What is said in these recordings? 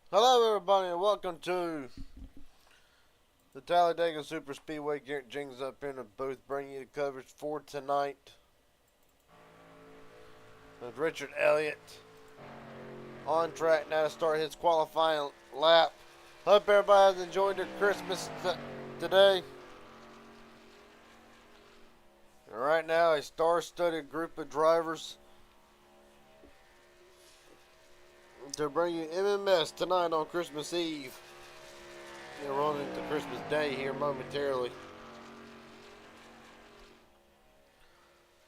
Hello, everybody, and welcome to the Talladega Super Speedway. Garrett Jenkins up here in the booth, bringing you the coverage for tonight with Richard Elliott on track now to start his qualifying lap. Hope everybody has enjoyed their Christmas today. And right now, a star-studded group of drivers to bring you MMS tonight on Christmas Eve. We're rolling into Christmas Day here momentarily.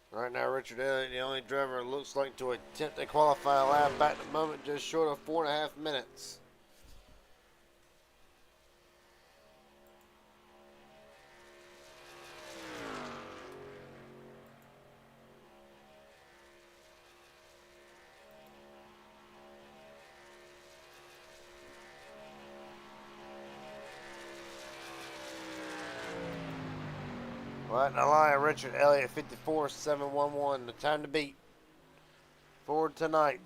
Right now, Richard Elliott, the only driver, looks like to attempt a qualifying lap at the moment, just short of 4.5 minutes. Right in the line, Richard Elliott, 54.711, the time to beat for tonight.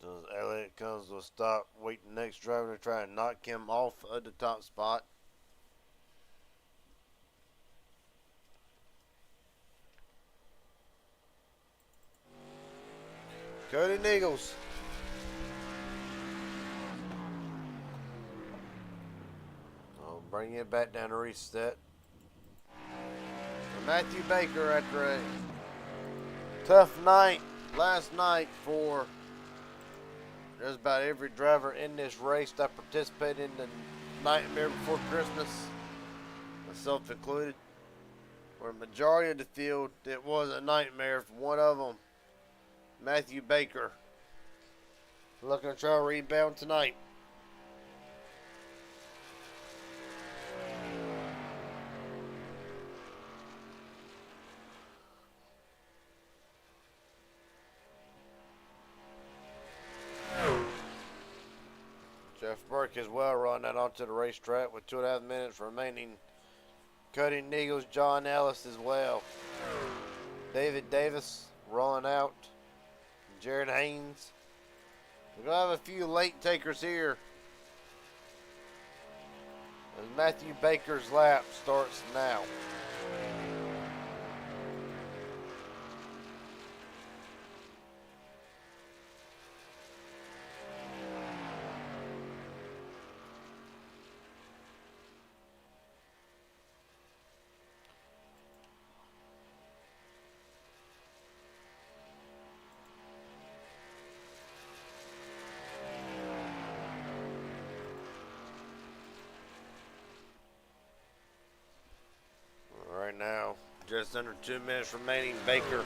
So as Elliott comes to a stop, waiting the next driver to try and knock him off of the top spot. Cody Nichols. I'll bring it back down to reset. And Matthew Baker after a tough night last night for just about every driver in this race that participated in the Nightmare Before Christmas, myself included. For the majority of the field, it was a nightmare for one of them, Matthew Baker, looking to try to rebound tonight. Jeff Burke as well running that onto the racetrack with 2.5 minutes remaining. Cody Nichols, John Ellis as well. David Davis rolling out. Jared Haynes. We're going to have a few late takers here as Matthew Baker's lap starts now. Right now, just under 2 minutes remaining. Baker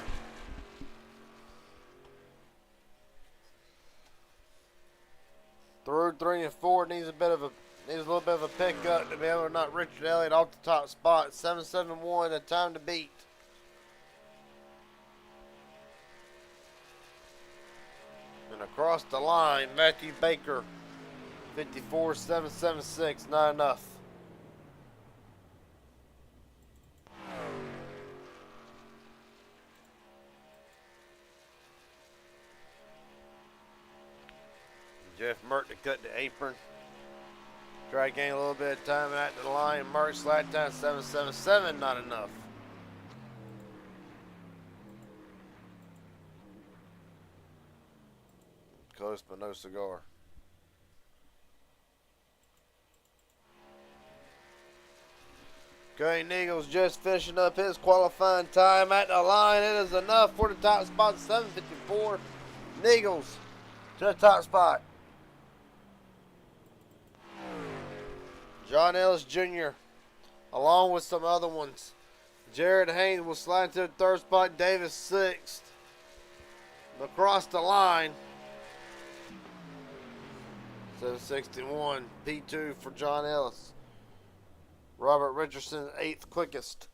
through 3 and 4 needs a little bit of a pickup to be able to knock Richard Elliott off the top spot. 7.71, a time to beat. And across the line, Matthew Baker, 54.776, not enough. Jeff Merck to cut the apron. Try to gain a little bit of time at the line. Merck's lap time 7.77, not enough. Close but no cigar. Cody Nichols just finishing up his qualifying time at the line. It is enough for the top spot, 7.54. Nichols to the top spot. John Ellis Jr. along with some other ones. Jared Haynes will slide to the third spot. Davis sixth. Across the line, 7.61. P2 for John Ellis. Robert Richardson, 8th quickest.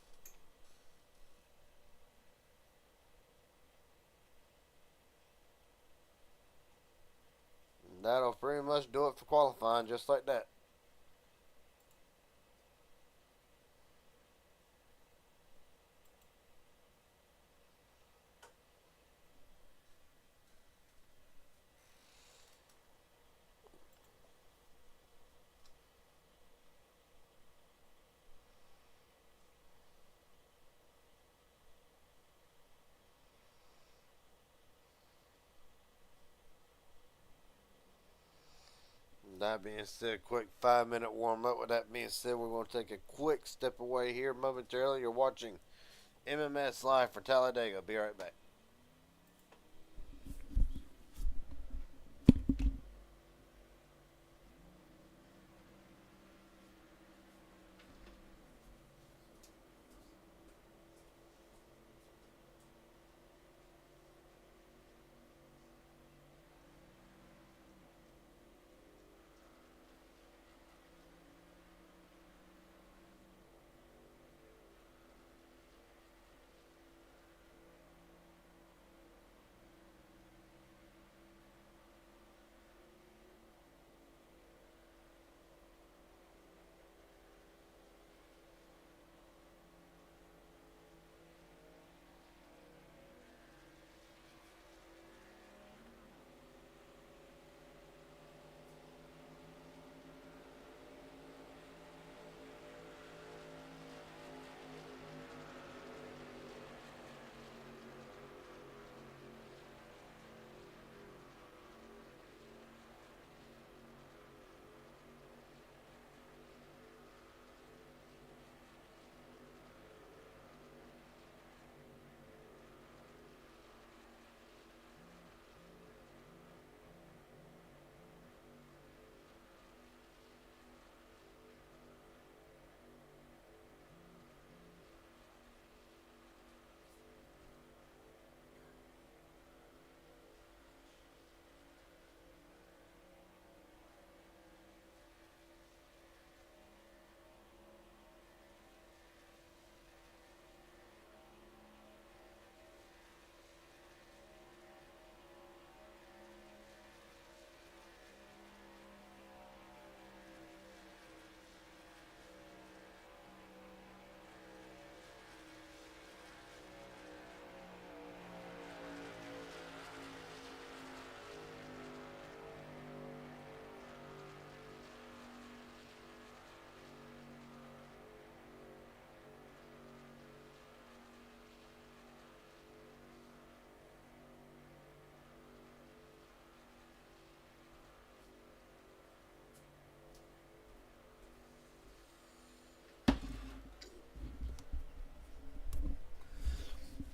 That'll pretty much do it for qualifying, just like that. That being said, quick 5-minute warm up. With that being said, we're going to take a quick step away here momentarily. You're watching MMS Live for Talladega. Be right back.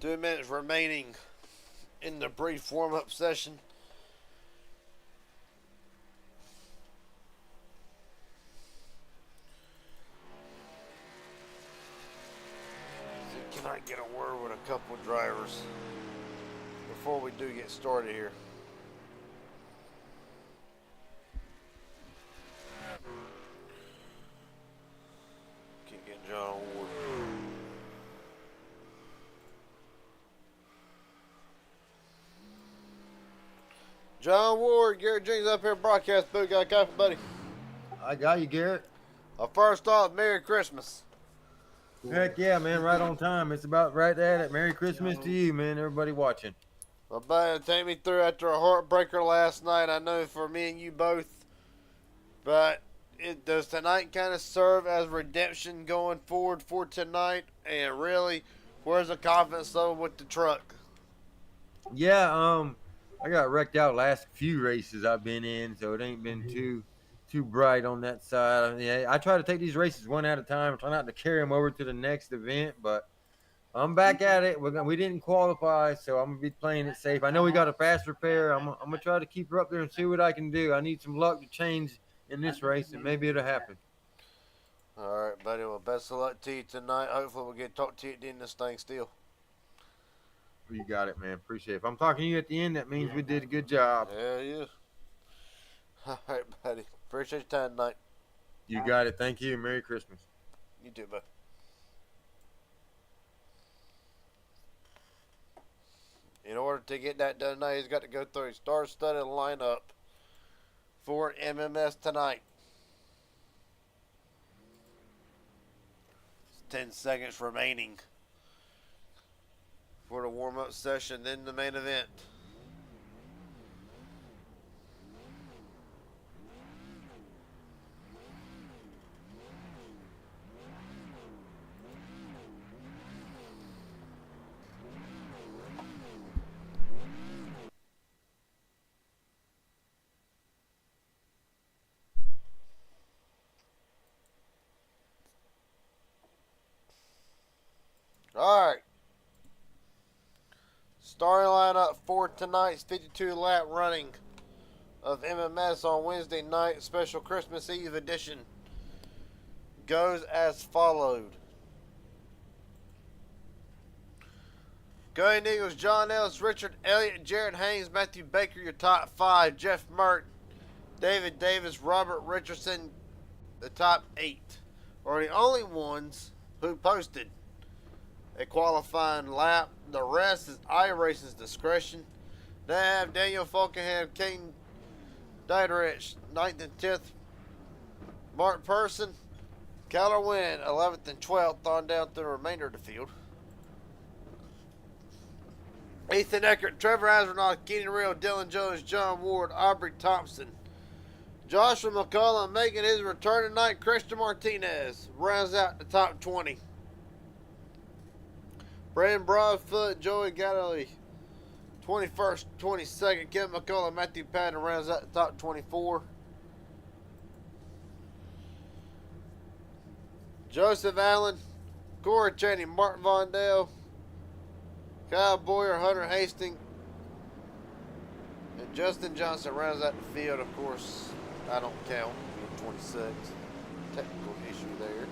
Two minutes remaining in the brief warm-up session. Can I get a word with a couple of drivers before we do get started here? Can't get John Ward. John Ward, Garrett Jenkins up here, broadcast booth. Got a copy, buddy. I got you, Garrett. First off, Merry Christmas. Heck yeah, man, right on time. It's about right at it. Merry Christmas to you, man, everybody watching. My buddy take me through after a heartbreaker last night. I know for me and you both, but does tonight kind of serve as redemption going forward for tonight? And really, where's the confidence level with the truck? Yeah, I got wrecked out last few races I've been in, so it ain't been too bright on that side. Yeah, I try to take these races one at a time, try not to carry them over to the next event, but I'm back at it. We didn't qualify, so I'm gonna be playing it safe. I know we got a fast repair. I'm gonna try to keep her up there and see what I can do. I need some luck to change in this race, and maybe it'll happen. All right, buddy. Well, best of luck to you tonight. Hopefully, we'll get to talk to you at the end of this thing still. You got it, man. Appreciate it. If I'm talking to you at the end, that means we did a good job. Hell yeah. All right, buddy. Appreciate your time tonight. You got it. Thank you. Merry Christmas. You too, bud. In order to get that done tonight, he's got to go through a star-studded lineup for MMS tonight. 10 seconds remaining for the warm-up session, then the main event. All right. Starting lineup for tonight's 52-lap running of MMS on Wednesday night, special Christmas Eve edition, goes as followed. Going Eagles, John Ellis, Richard Elliott, Jared Haynes, Matthew Baker, your top 5. Jeff Mert, David Davis, Robert Richardson, the top 8 are the only ones who posted a qualifying lap. The rest is iRacing's discretion. They have Daniel Falkenham, Caden Dieterich, 9th and 10th. Mark Person, Kyler Wynn, 11th and 12th, on down through the remainder of the field. Ethan Eckert, Trevor Astronaut, Kenny Real, Dylan Jones, John Ward, Aubrey Thompson. Joshua McCollum making his return tonight. Christian Martinez rounds out the top 20. Brandon Broadfoot, Joey Galloway, 21st, 22nd. Kevin McCullough, Matthew Patton rounds out the top 24. Joseph Allen, Corey Cheney, Martin Vondale, Kyle Boyer, Hunter Hastings, and Justin Johnson rounds out the field. Of course, I don't count, being 26. Technical issue there.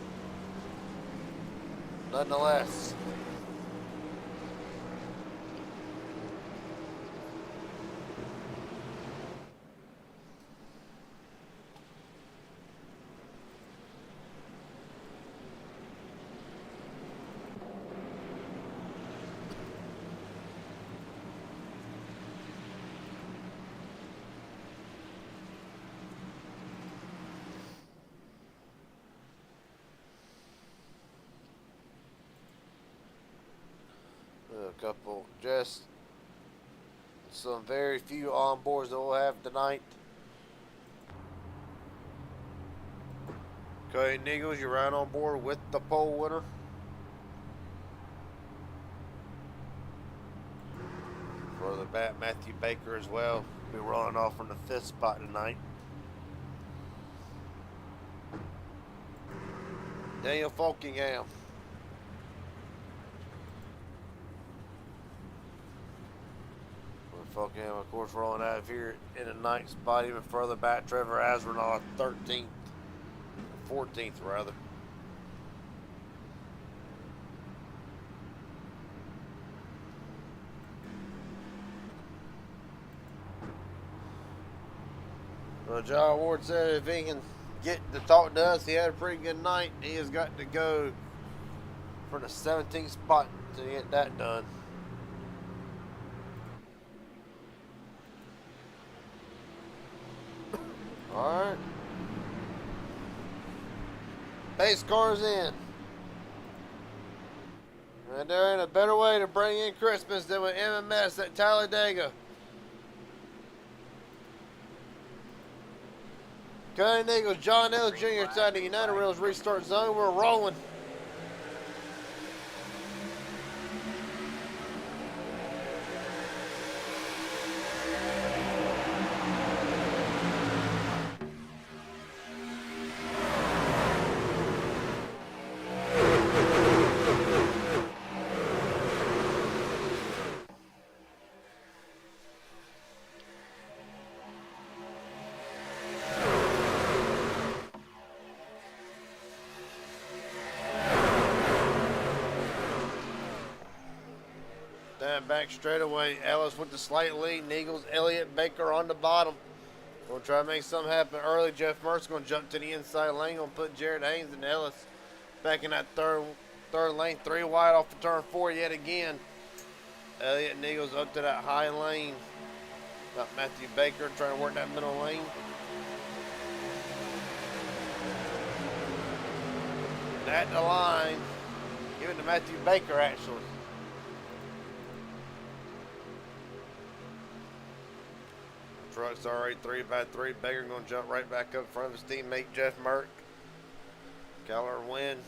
Nonetheless, a couple, just some very few onboards that we'll have tonight. Cody Nichols, you're right on board with the pole winner. For the bat, Matthew Baker as well. Be rolling off from the 5th spot tonight. Daniel Falkingham. Falkingham, of course, rolling out of here in the 9th spot. Even further back, Trevor Asronaut, 13th. 14th, rather. Well, John Ward said if he can get to talk to us, he had a pretty good night. He has got to go for the 17th spot to get that done. Alright. Base cars in. And there ain't a better way to bring in Christmas than with MMS at Talladega. Cutting Eagles, John Ellis Jr. inside the United Rails restart zone. We're rolling. Back straight away. Ellis with the slight lead. Nichols, Elliott, Baker on the bottom. We'll try to make something happen early. Jeff Mertz going to jump to the inside lane. Going to put Jared Haynes and Ellis back in that third lane. 3 wide off of turn 4 yet again. Elliott and Nichols up to that high lane. Got Matthew Baker trying to work that middle lane. At the line. Giving to Matthew Baker, actually. Truck's already 3x3. Baker going to jump right back up in front of his teammate, Jeff Merck. Keller Wynn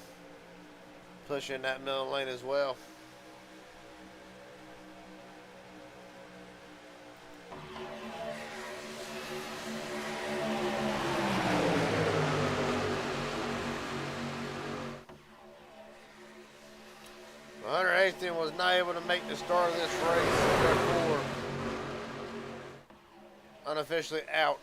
pushing that middle lane as well. Hunter Hastings was not able to make the start of this race, therefore unofficially out.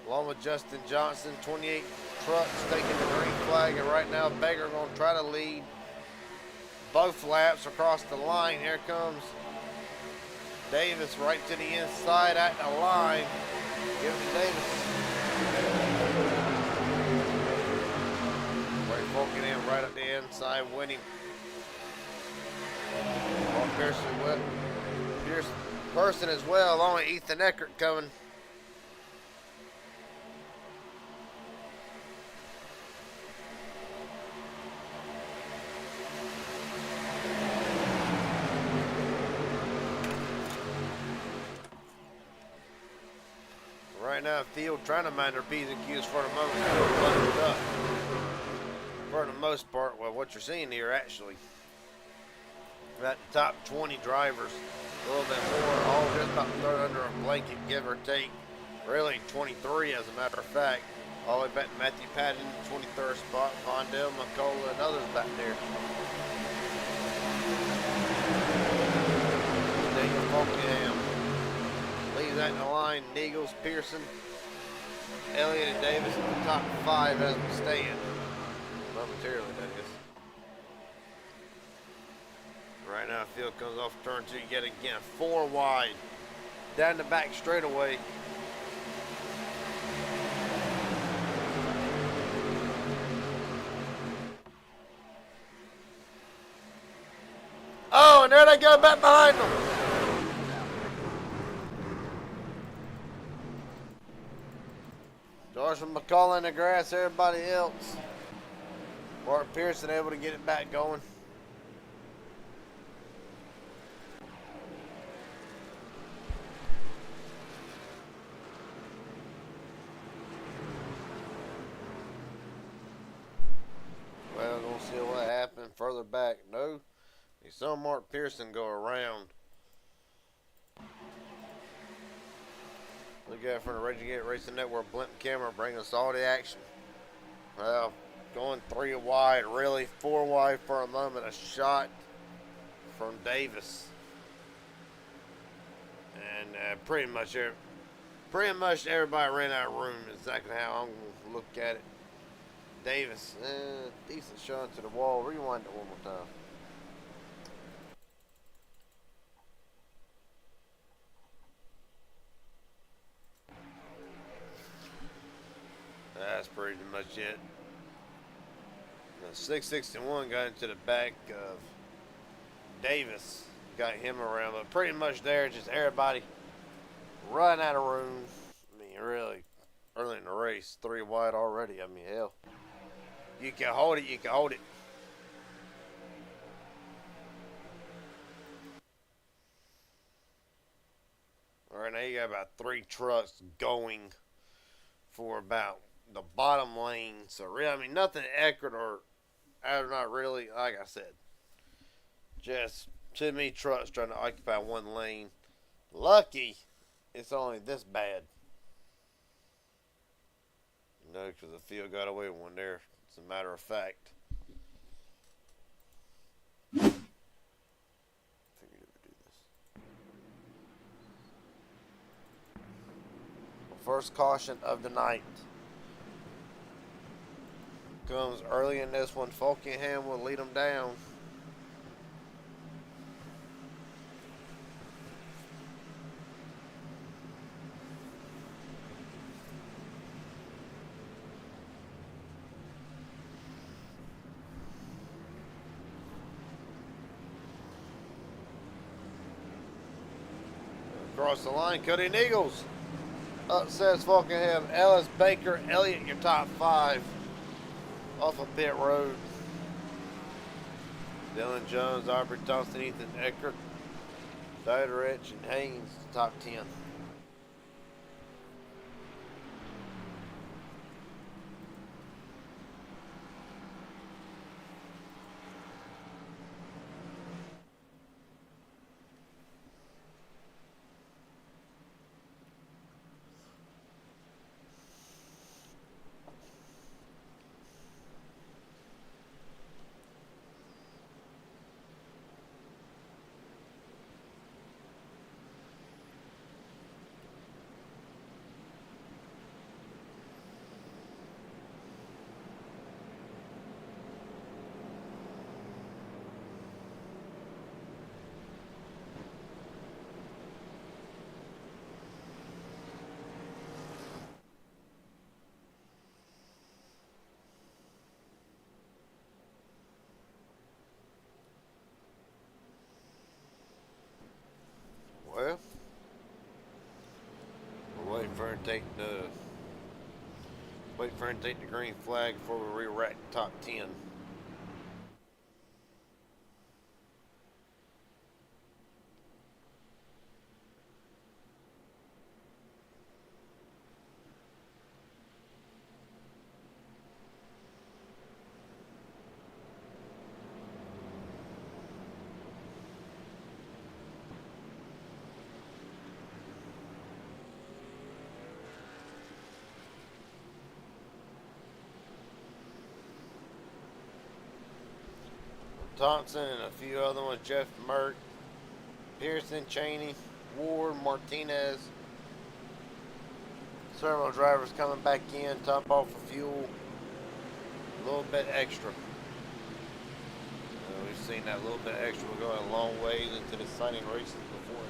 Along with Justin Johnson, 28 trucks taking the green flag, and right now Baker going to try to lead both laps across the line. Here comes Davis right to the inside at the line. Give it to Davis. Ray Fulkin in right at the inside, winning. Pearson as well, along with Ethan Eckert coming. Right now, field trying to mind their P's and Q's for the moment. Up. For the most part, well, what you're seeing here actually, about the top 20 drivers, a little bit more, all just about thrown under a blanket, give or take. Really 23 as a matter of fact. All the way back to Matthew Patton, 23rd spot, Vondell, McCullough, and others back there. Daniel Falkingham leads that in the line. Neagles, Pearson, Elliott, and Davis in the top 5 as we stand. Momentarily, that is. Right now, field comes off turn 2 yet again. 4 wide. Down the back straightaway. Oh, and there they go back behind them. Joshua McCullough in the grass, everybody else. Mark Pearson able to get it back going. Well, we'll see what happened further back. No, you saw Mark Pearson go around. Look at it from the Raging Gate Racing Network blimp camera, bringing us all the action. Well, going 3 wide, really 4 wide for a moment. A shot from Davis, and pretty much everybody ran out of room. Exactly how I'm gonna look at it. Davis, decent shot to the wall. Rewind it one more time. That's pretty much it. The 661 got into the back of Davis, got him around, but pretty much there, just everybody running out of room. I mean, really, early in the race, 3 wide already. I mean, hell, you can hold it, you can hold it. All right, now you got about 3 trucks going for about the bottom lane. So really, I mean, nothing Eckert or not really, like I said, just too many trucks trying to occupy one lane. Lucky it's only this bad. No, because the field got away with one there. It's a matter of fact. I think we never do this. First caution of the night comes early in this one. Falkingham will lead them down. Across the line, Cody Neagles. Upsets Falkenham, Ellis, Baker, Elliott, your top 5 off of pit road. Dylan Jones, Aubrey Thompson, Ethan Eckert, Diderich, and Haynes, top 10. Well, we're waiting for him to take the green flag before we re-rack the top 10. Thompson and a few other ones, Jeff Merck, Pearson, Cheney, Ward, Martinez. Several drivers coming back in, top off of fuel. A little bit extra. We've seen that little bit extra. We're going a long ways into the signing races before.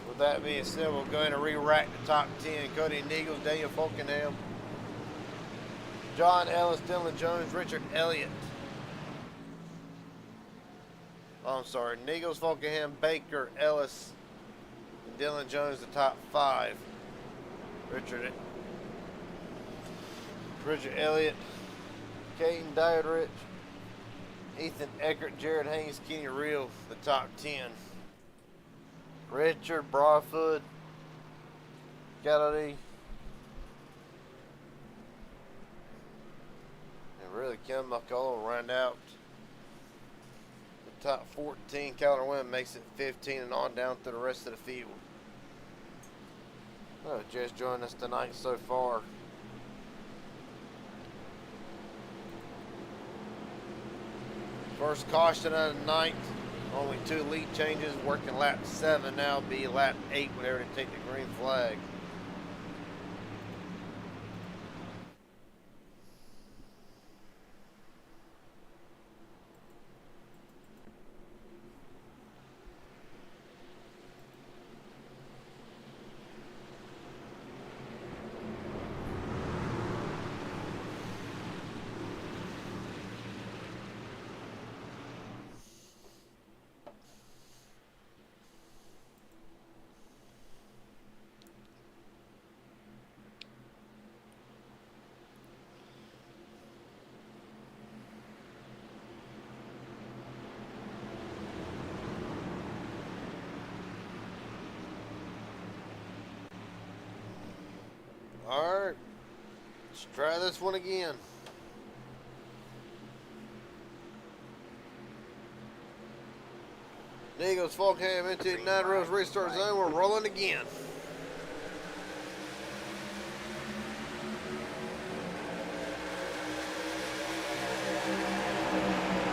With that being said, we're going to re-rack the top 10. Cody Neagles, Daniel Falkenham, John Ellis, Dylan Jones, Richard Elliott. Oh, I'm sorry, Neagles, Falkenham, Baker, Ellis, and Dylan Jones, the top 5. Richard Elliott, Caden Diodrich, Ethan Eckert, Jared Haynes, Kenny Reel, the top 10. Richard Broadfoot, Gallaudet, and really Kim McCullough round out the top 14. Calendar win makes it 15 and on down through the rest of the field. Oh, just joined us tonight so far. First caution of the night. Only 2 lead changes. Working lap 7 now. Be lap 8 whenever they take the green flag. Alright, let's try this one again. Neagles, Falkenham into the 9 rows restart zone. We're rolling again.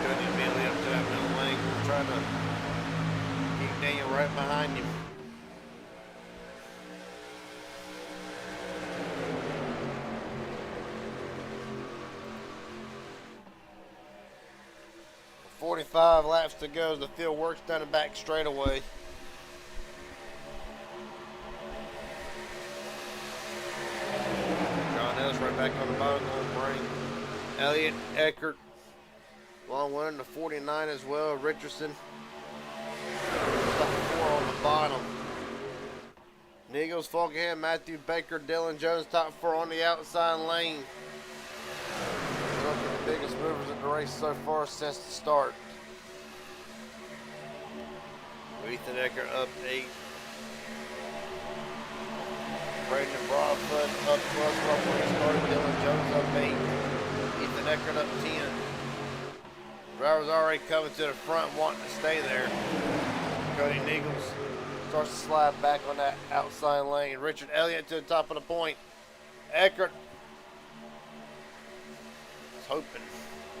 Going immediately up to that middle lane. We're trying to keep Daniel right behind him. .45 laps to go as the field works down the back straightaway. John Ellis right back on the bottom of the ring. Elliott, Eckert, long winning the 49 as well. Richardson, 4 on the bottom. Nichols, Fulgham, Matthew Baker, Dylan Jones, top 4 on the outside lane. Look at the biggest movers in the race so far since the start. Ethan Eckert up 8. Brandon Broadfoot up 12 where he started. Dylan Jones up 8. Ethan Eckert up 10. Driver's already coming to the front wanting to stay there. Cody Nichols starts to slide back on that outside lane. Richard Elliott to the top of the point. Eckert is hoping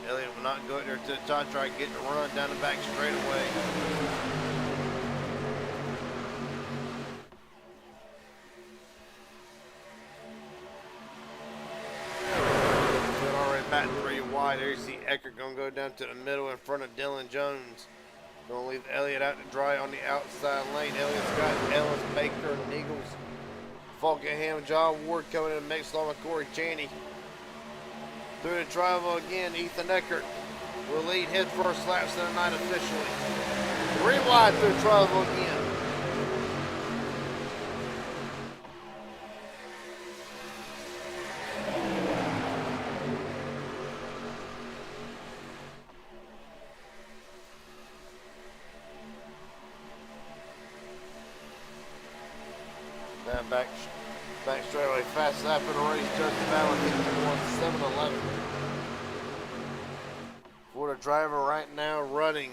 Elliott will not go there to the top, try to get the run down the back straightaway. Already batting 3 wide. There you see Eckert going to go down to the middle in front of Dylan Jones. Going to leave Elliott out to dry on the outside lane. Elliott's got Ellis, Baker, Nichols, Fulgham, John Ward coming in the mix along with Corey Chaney. Through the triangle again, Ethan Eckert will lead his first laps of the night officially. 3 wide through the triangle again. Now back straightaway, fast lap in the race, Justin Allen won 7-11. For the driver right now running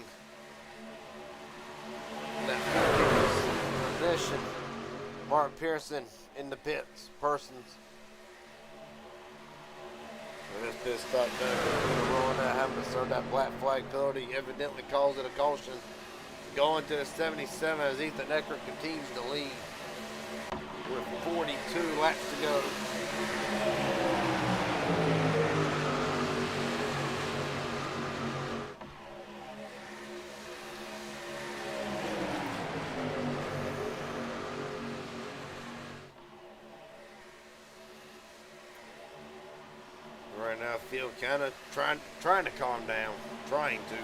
that position, Mark Pearson in the pits, Persons. This pit stop done, rolling out, having to serve that black flag penalty, evidently calls it a caution. Going to the 77 as Ethan Eckert continues to lead. With 42 laps to go. Right now, field kind of trying to calm down, trying to.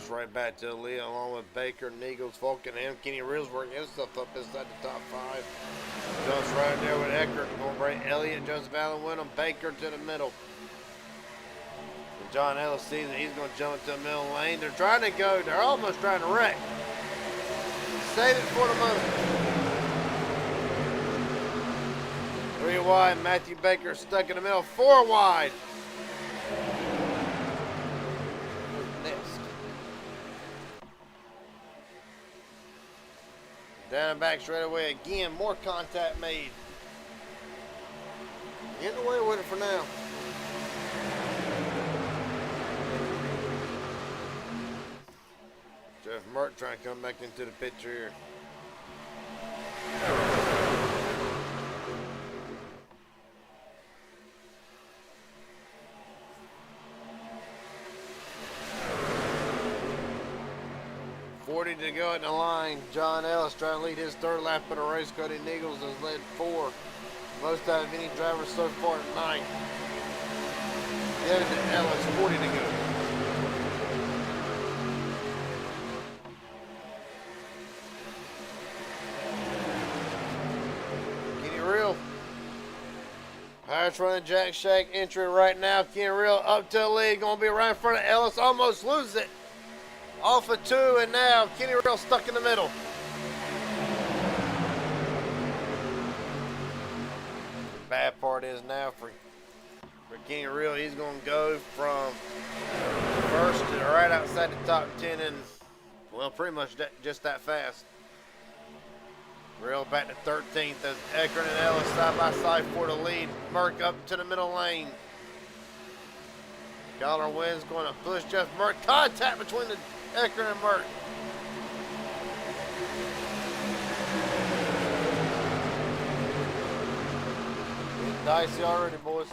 Right back to the lead along with Baker, Nichols, Fulgham, Kenny Reels working himself up inside the top 5. Jones right there with Eckert. Going to bring Elliott, Joseph Allen with him. Baker to the middle. And John Ellis sees it. He's going to jump into the middle lane. They're trying to go. They're almost trying to wreck. Save it for the moment. 3 wide. Matthew Baker stuck in the middle. 4 wide. Down and back straight away again. More contact made. Getting away with it for now. Jeff Merck trying to come back into the picture here. To go at the line. John Ellis trying to lead his 3rd lap of the race. Cody Nichols has led 4. Most out of any driver so far tonight. Devin to Ellis, 40 to go. Kenny Reel. Highest running Jack Shack entry right now. Kenny Reel up to the lead. Going to be right in front of Ellis. Almost loses it. Off of 2, and now Kenny Reel stuck in the middle. The bad part is now for Kenny Reel, he's going to go from 1st to right outside the top 10 and, well, pretty much just that fast. Reel back to 13th as Eckert and Ellis side by side for the lead. Merck up to the middle lane. Collar wins, going to push Jeff Merck. Contact between the Eckert and Merck. Getting dicey already, boys.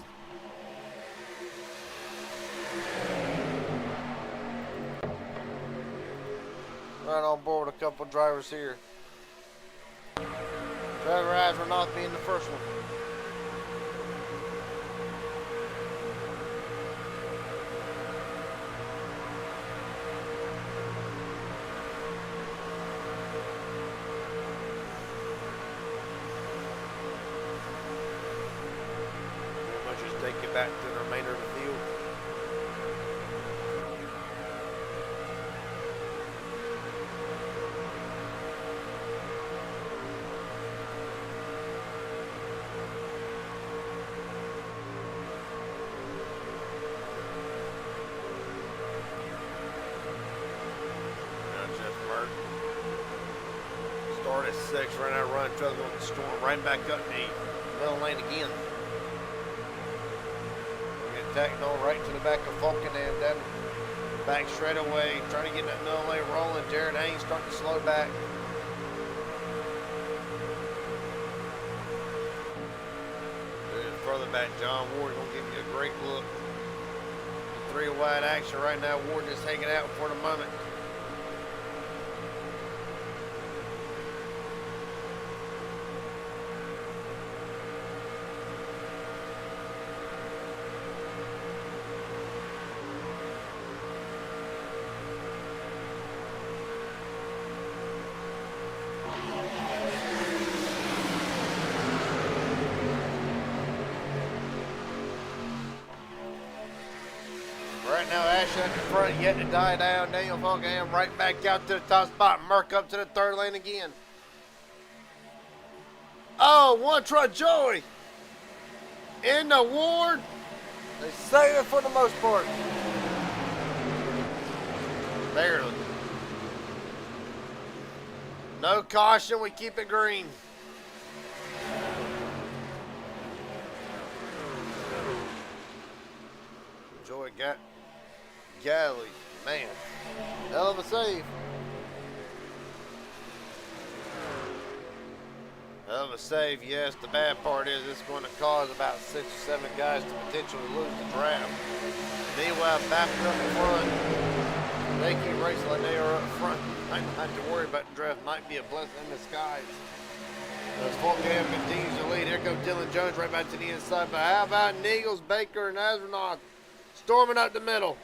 Right on board with a couple drivers here. Trevor Eyes will not be in the first one. back to the remainder of the field. Start at 6, right now run, try to go the storm, right back up the middle lane again. Get tacked on right to the back of Falkenham, down back straight away, trying to get that middle lane rolling. Jared Haynes starting to slow back. And further back, John Ward gonna give you a great look. 3 wide action right now. Ward just hanging out for the moment. Right now, Ash at the front, yet to die down. Daniel Falkenham right back out to the top spot. Merck up to the 3rd lane again. Oh, one truck Joey. In the Ward. They save it for the most part. Barely. No caution, we keep it green. Joey got Galley, man, hell of a save. Hell of a save, yes. The bad part is it's going to cause about 6 or 7 guys to potentially lose the draft. Meanwhile, back up front, they keep racing like they are up front. Might not have to worry about the draft. Might be a blessing in disguise. As Falkenham continues to lead, here comes Dylan Jones right back to the inside. But how about Neagles, Baker, and Astronaut storming up the middle?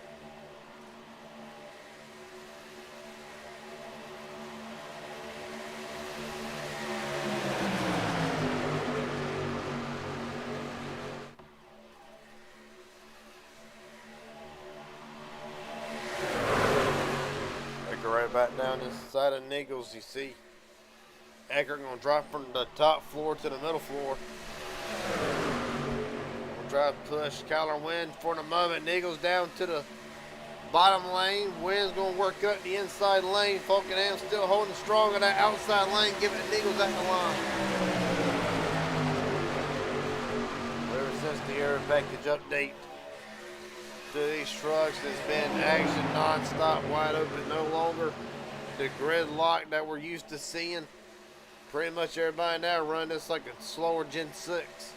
Right back down this side of Niggles, you see Eckert gonna drop from the top floor to the middle floor. We'll try to push Kyler Wynn for the moment. Niggles down to the bottom lane. Wynn's gonna work up the inside lane. Falkenham still holding strong in that outside lane, giving it Niggles at the line. Ever since the air package update to these trucks, there's been action non-stop, wide open, no longer the gridlock that we're used to seeing. Pretty much everybody now run this like a slower Gen 6.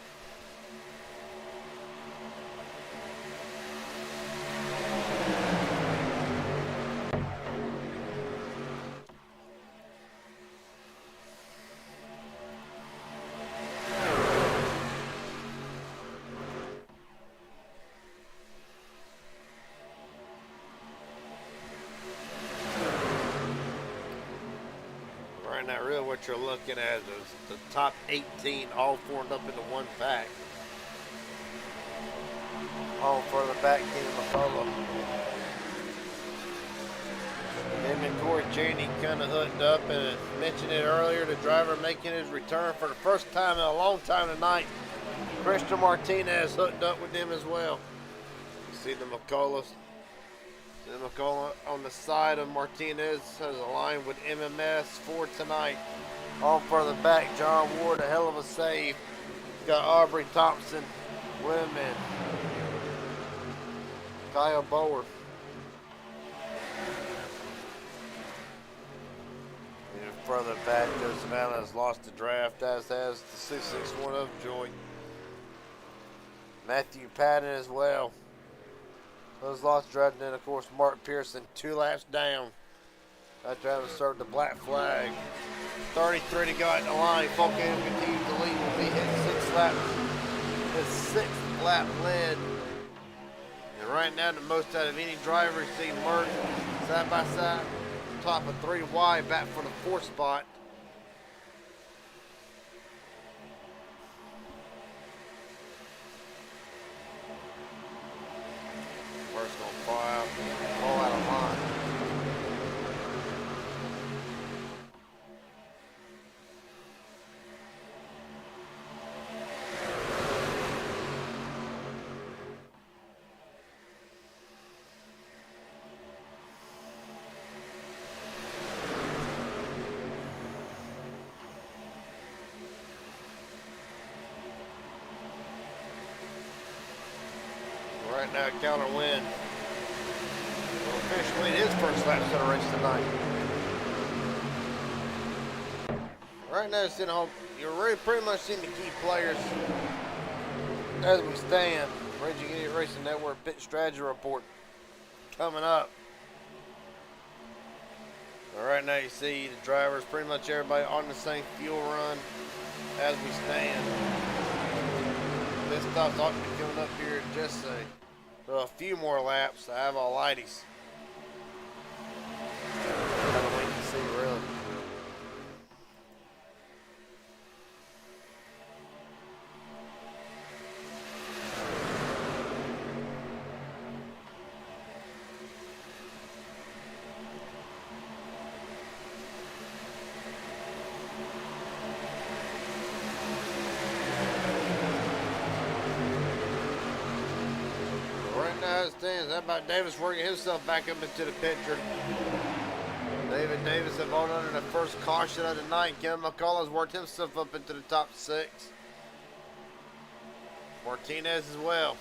Now, really what you're looking at is the top 18 all formed up into one pack. All further back, Kenny McCullough. Him and Corey Cheney kind of hooked up, and mentioned it earlier, the driver making his return for the first time in a long time tonight. Christian Martinez hooked up with them as well. You see the McCulloughs. McCullough on the side of Martinez has aligned with MMS for tonight. On further back, John Ward, a hell of a save. Got Aubrey Thompson, Women, Kyle Bower. And further back, Joseph Allen has lost the draft, as has the 661 of Joy. Matthew Patton as well. Those lost draft, and then of course Mark Pearson 2 laps down after having served the black flag. 33 to go at the line. Falkenham continues to lead. Will be hit 6 laps. His 6th lap led. And right now the most out of any driver. You see Merck side by side, top of 3 wide, back for the 4th spot. Car's gonna fall out of line. Right now, Counter Win will officially lead his first lap of the race tonight. Right now, it's in home. You're already pretty much seeing the key players as we stand. Raging Idiot Racing Network pit strategy report coming up. Right now, you see the drivers, pretty much everybody on the same fuel run as we stand. This stop's ought to be coming up here in just a few more laps to have all lighties. Gotta wait and see, really. Now it stands. How about Davis working himself back up into the picture? David Davis involved under the first caution of the night. Kevin McCullough's worked himself up into the top 6. Martinez as well.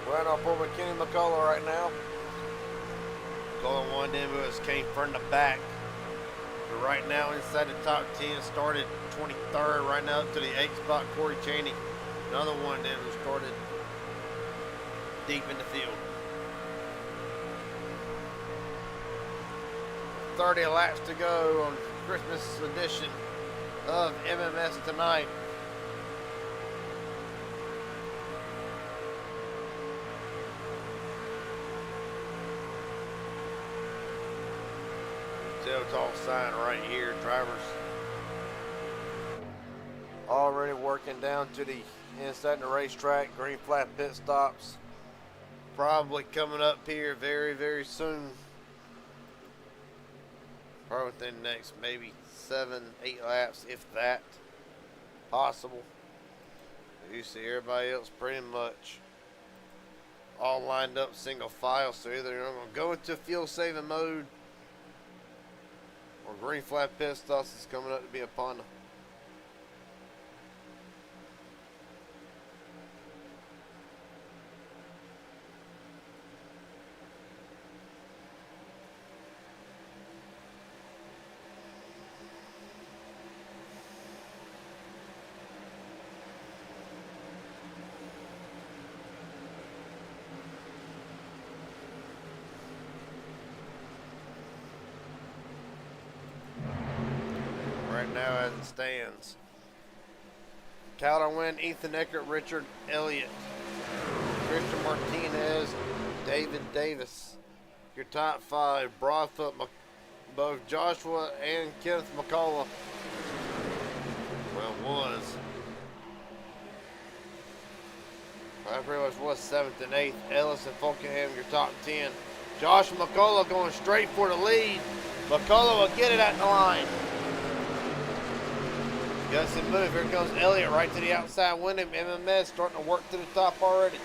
Right off over Kenny McCullough right now. McCullough one Denver came from the back. But right now inside the top 10, started 23rd. Right now up to the 8th spot, Corey Cheney. Another one Denver started deep in the field. 30 laps to go on Christmas edition of MMS tonight. Telltale sign right here. Drivers already working down to the inside the racetrack. Green flag pit stops probably coming up here very, very soon. Probably within the next maybe 7-8 laps, if that possible. You see everybody else pretty much all lined up single file, so either you're going to go into fuel saving mode or green flag pit stops is coming up to be upon them. Right now as it stands, Calder Wynn, Ethan Eckert, Richard Elliott, Christian Martinez, David Davis. Your top 5, Broadfoot, both Joshua and Kenneth McCullough. Well, was. I pretty much was 7th and 8th. Ellis and Fulkenham, your top 10. Joshua McCullough going straight for the lead. McCullough will get it at the line. Guts and move. Here comes Elliott right to the outside winning. MMS starting to work to the top already.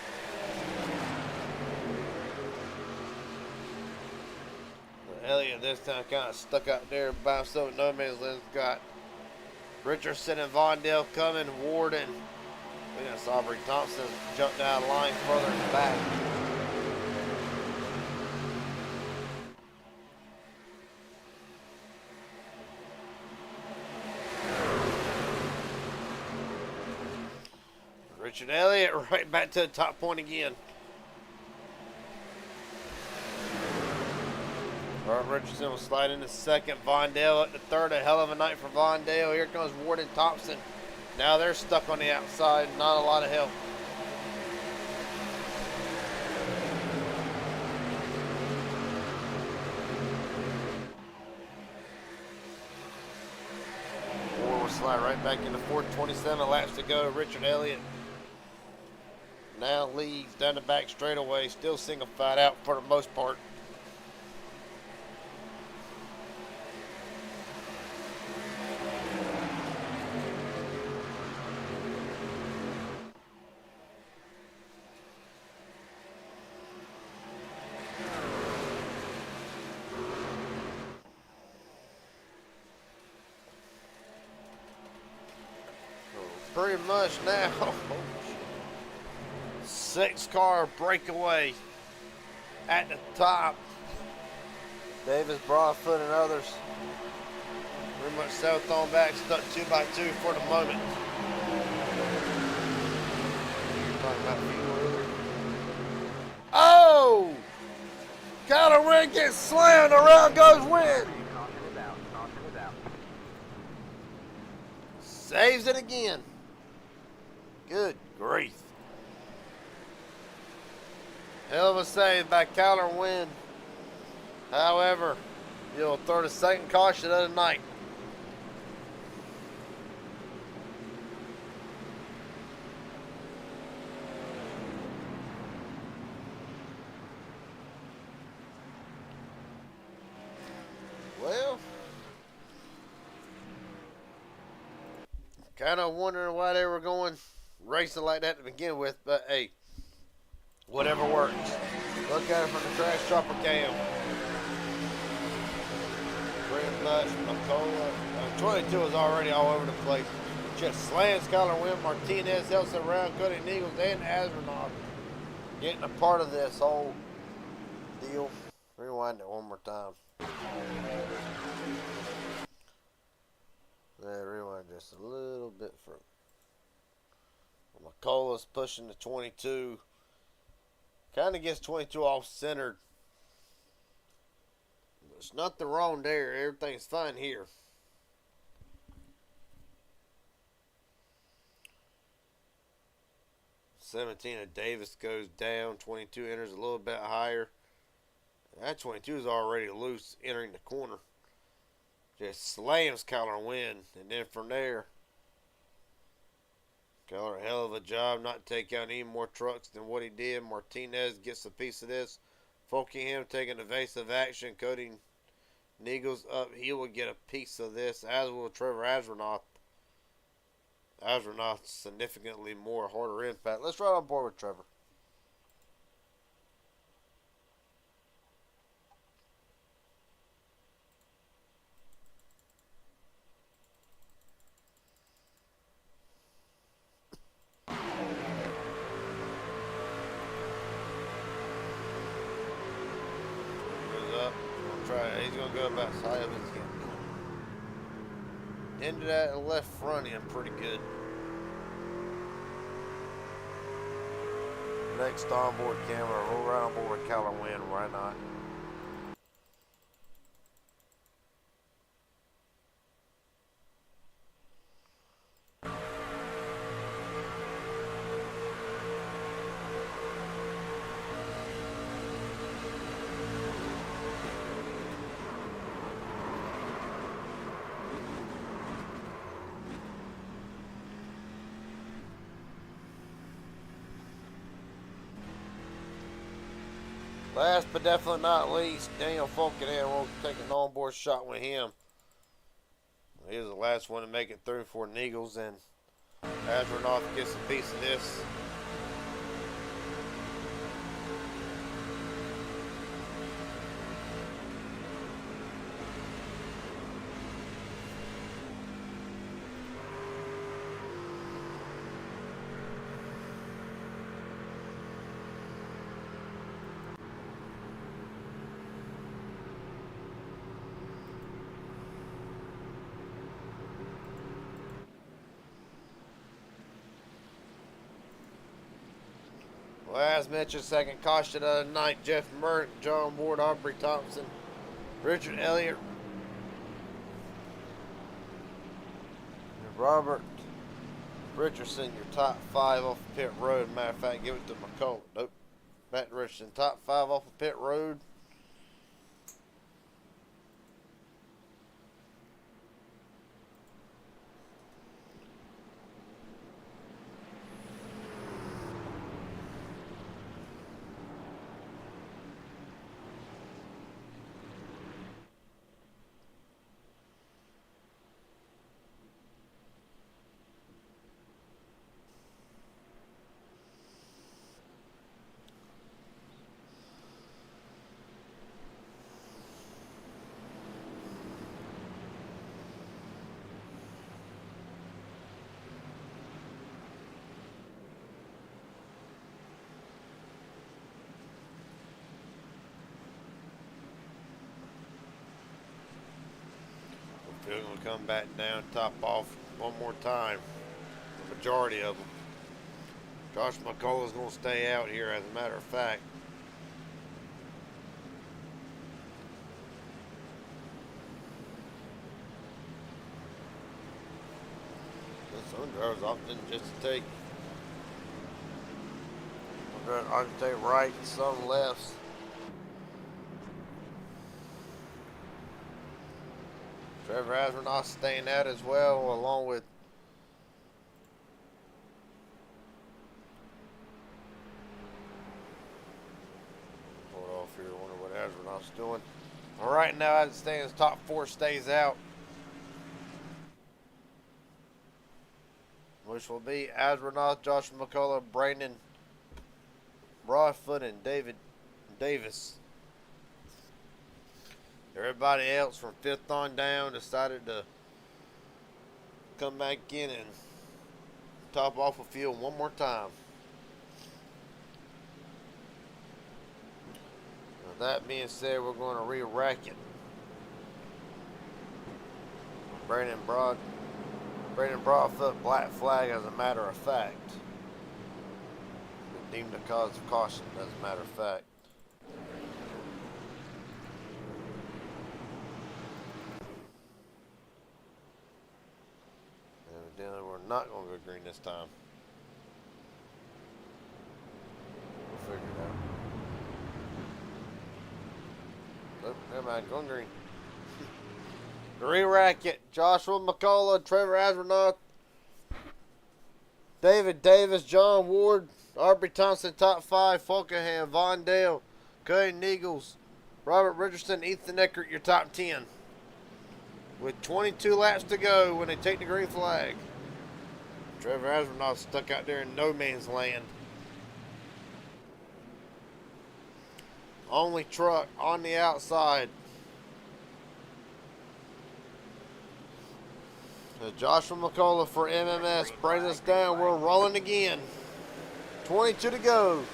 Elliott this time kind of stuck out there by himself. No man's land. Got Richardson and Vondale coming. Warden. We got Aubrey Thompson jumped down the line further in the back. Richard Elliott right back to the top point again. Robert Richardson will slide into second. Vondale at the third. A hell of a night for Vondale. Here comes Warden Thompson. Now they're stuck on the outside. Not a lot of help. semi right back into fourth. 27 laps to go. Richard Elliott now leads down the back straightaway. Still single file out for the most part. Pretty much now. 6-car breakaway at the top. Davis, Broadfoot, and others pretty much south on back, stuck 2x2 for the moment. Oh! Kyler Wynn gets slammed, around goes Wynn. Saves it again. Good grief. Hell of a save by Kyler Wynn. However, you'll throw the second caution of the night. Well, kind of wondering why they were going racing like that to begin with, but hey, whatever works. Look at it from the crash chopper cam. Brent Bush, McCullough. 22 is already all over the place. Just slams Kyler Wynn, Martinez helps it around, Cody Eagles, and Astronaut getting a part of this whole deal. Rewind it one more time. Rewind just a little bit further. McCullough's pushing the 22. Kind of gets 22 off-centered. There's nothing wrong there. Everything's fine here. $17 of Davis goes down. 22 enters a little bit higher. That 22 is already loose entering the corner. Just slams Kyler Wynn. And then from there, Kyler, a hell of a job not to take out any more trucks than what he did. Martinez gets a piece of this. Folkingham taking evasive action. Cody Neagles up. He will get a piece of this, as will Trevor Astronaut. Astronaut significantly more harder impact. Let's ride on board with Trevor. He's going to go about as high up as he can. Into that left front end pretty good. Next onboard camera, roll right on board with Kyler Wynn, why not? Last but definitely not least, Daniel Folkenham. We'll take an onboard shot with him. He was the last one to make it through for Neagles, and Astronaut gets a piece of this. Well, as mentioned, second caution of the night, Jeff Merck, John Ward, Aubrey Thompson, Richard Elliott, Robert Richardson, your top 5 off the pit road. Matter of fact, give it to McCullough. Nope. Matt Richardson, top 5 off the pit road. Still going to come back down, top off one more time. The majority of them. Josh McCullough's going to stay out here, as a matter of fact. Some drivers often just take. I can take right, some lefts. Trevor Astronaut staying out as well, along with hold off here. Wonder what Astronaut's doing. All right, now as it stands, top 4 stays out, which will be Astronaut, Joshua McCullough, Brandon Broadfoot, and David Davis. Everybody else from 5th on down decided to come back in and top off the field one more time. With that being said, we're going to re-rack it. Brandon Broadfoot, black flag, as a matter of fact. Deemed a cause of caution, as a matter of fact. Evidently, we're not going to go green this time. We'll figure it out. Nope, never mind, going green. Re-rack it. Joshua McCullough, Trevor Astronaut, David Davis, John Ward, Aubrey Thompson, top 5, Falkenham, Von Dale, Cody Niegels, Robert Richardson, Ethan Eckert, your top 10. With 22 laps to go when they take the green flag. Trevor Astronaut stuck out there in no man's land. Only truck on the outside. Joshua McCullough for MMS brings us down. We're rolling again. 22 to go.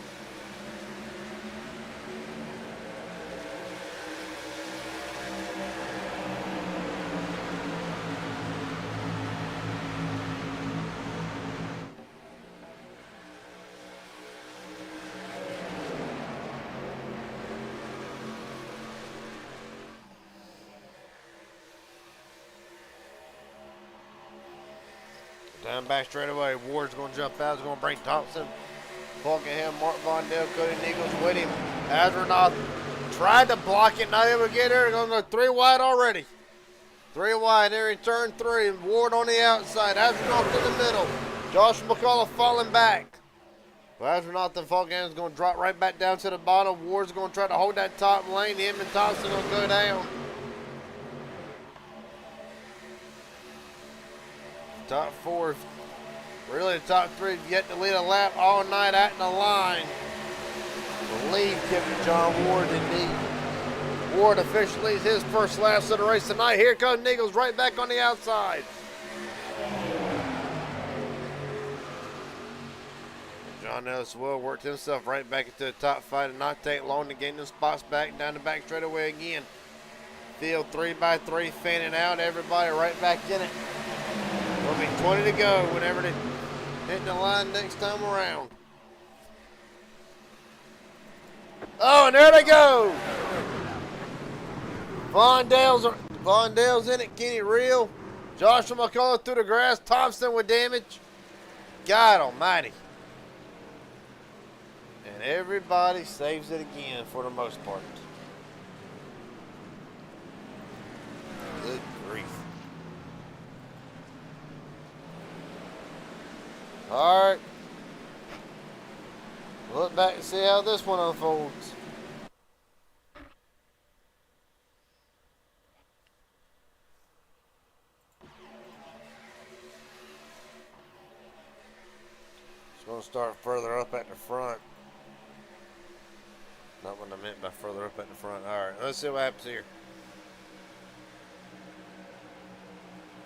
Down back straight away. Ward's going to jump out. He's going to bring Thompson, Falkenham, Mark Von Dale, Cody Nichols with him. Astronaut tried to block it. Not able to get there. Going to go 3 wide already. 3 wide. There in turn 3. Ward on the outside. Astronaut in the middle. Josh McCullough falling back. Well, Astronaut and Falkenham's going to drop right back down to the bottom. Ward's going to try to hold that top lane. Him and Thompson going to go down. Top 4, really the top 3 have yet to lead a lap all night out in the line. The lead given to John Ward indeed. Ward officially leads his first laps of the race tonight. Here comes Nichols right back on the outside. John Ellis Will worked himself right back into the top 5. Did not take long to gain them spots back down the back straightaway again. Field 3x3 fanning out. Everybody right back in it. Will be 20 to go whenever they hit the line next time around. Oh, and there they go. Von Dale's in it. Kenny Reel. Joshua McCullough through the grass. Thompson with damage. God almighty. And everybody saves it again for the most part. Good grief. All right. Look back and see how this one unfolds. It's going to start further up at the front. Not what I meant by further up at the front. All right, let's see what happens here.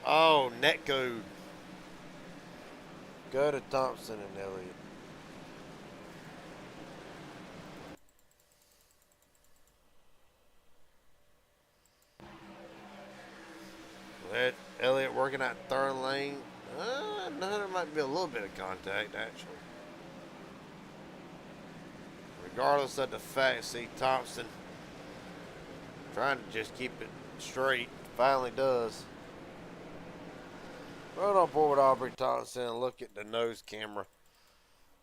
Oh, net code. Go to Thompson and Elliott. Elliott working out third lane. No, there might be a little bit of contact, actually. Regardless of the fact, see Thompson trying to just keep it straight. Finally does. Run on board with Aubrey Thompson and look at the nose camera.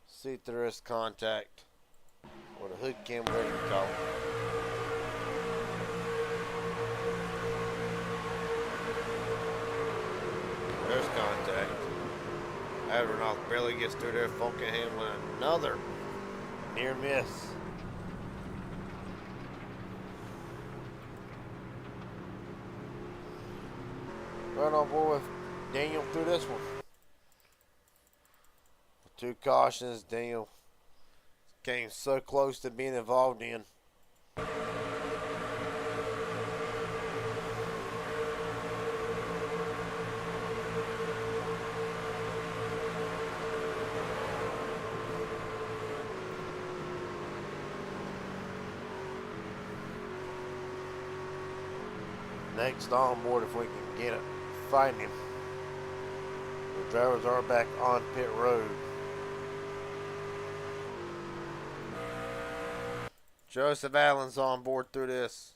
See if there is contact. Or the hood camera, whatever you call it. There's contact. Addernoff barely gets through there. Funkenham with another near miss. Right on board with Daniel through this one. Two cautions. Daniel came so close to being involved in. Next on board, if we can get it, find him. The drivers are back on pit road. Joseph Allen's on board through this.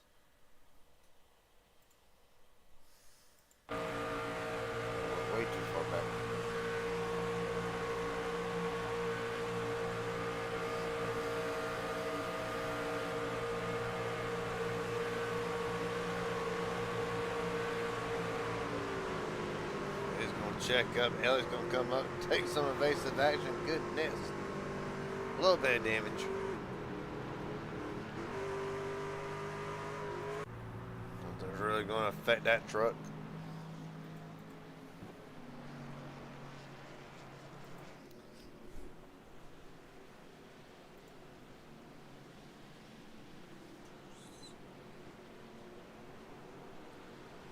Way too far back. Check up. Ellie's going to come up and take some evasive action. Goodness. A little bit of damage. Nothing's really going to affect that truck.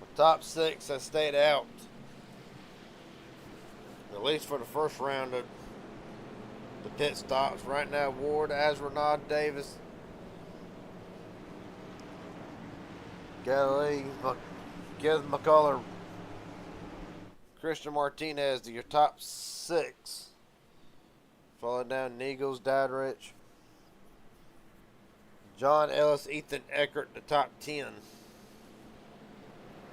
The top six has stayed out. At least for the first round of the pit stops. Right now, Ward, Asrenod, Davis, Galilee, Kevin McCullough, Christian Martinez to your top six. Followed down Neagles, Dadrich, John Ellis, Ethan Eckert, the top 10.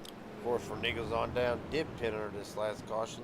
Of course, for Neagles on down, did pit under this last caution.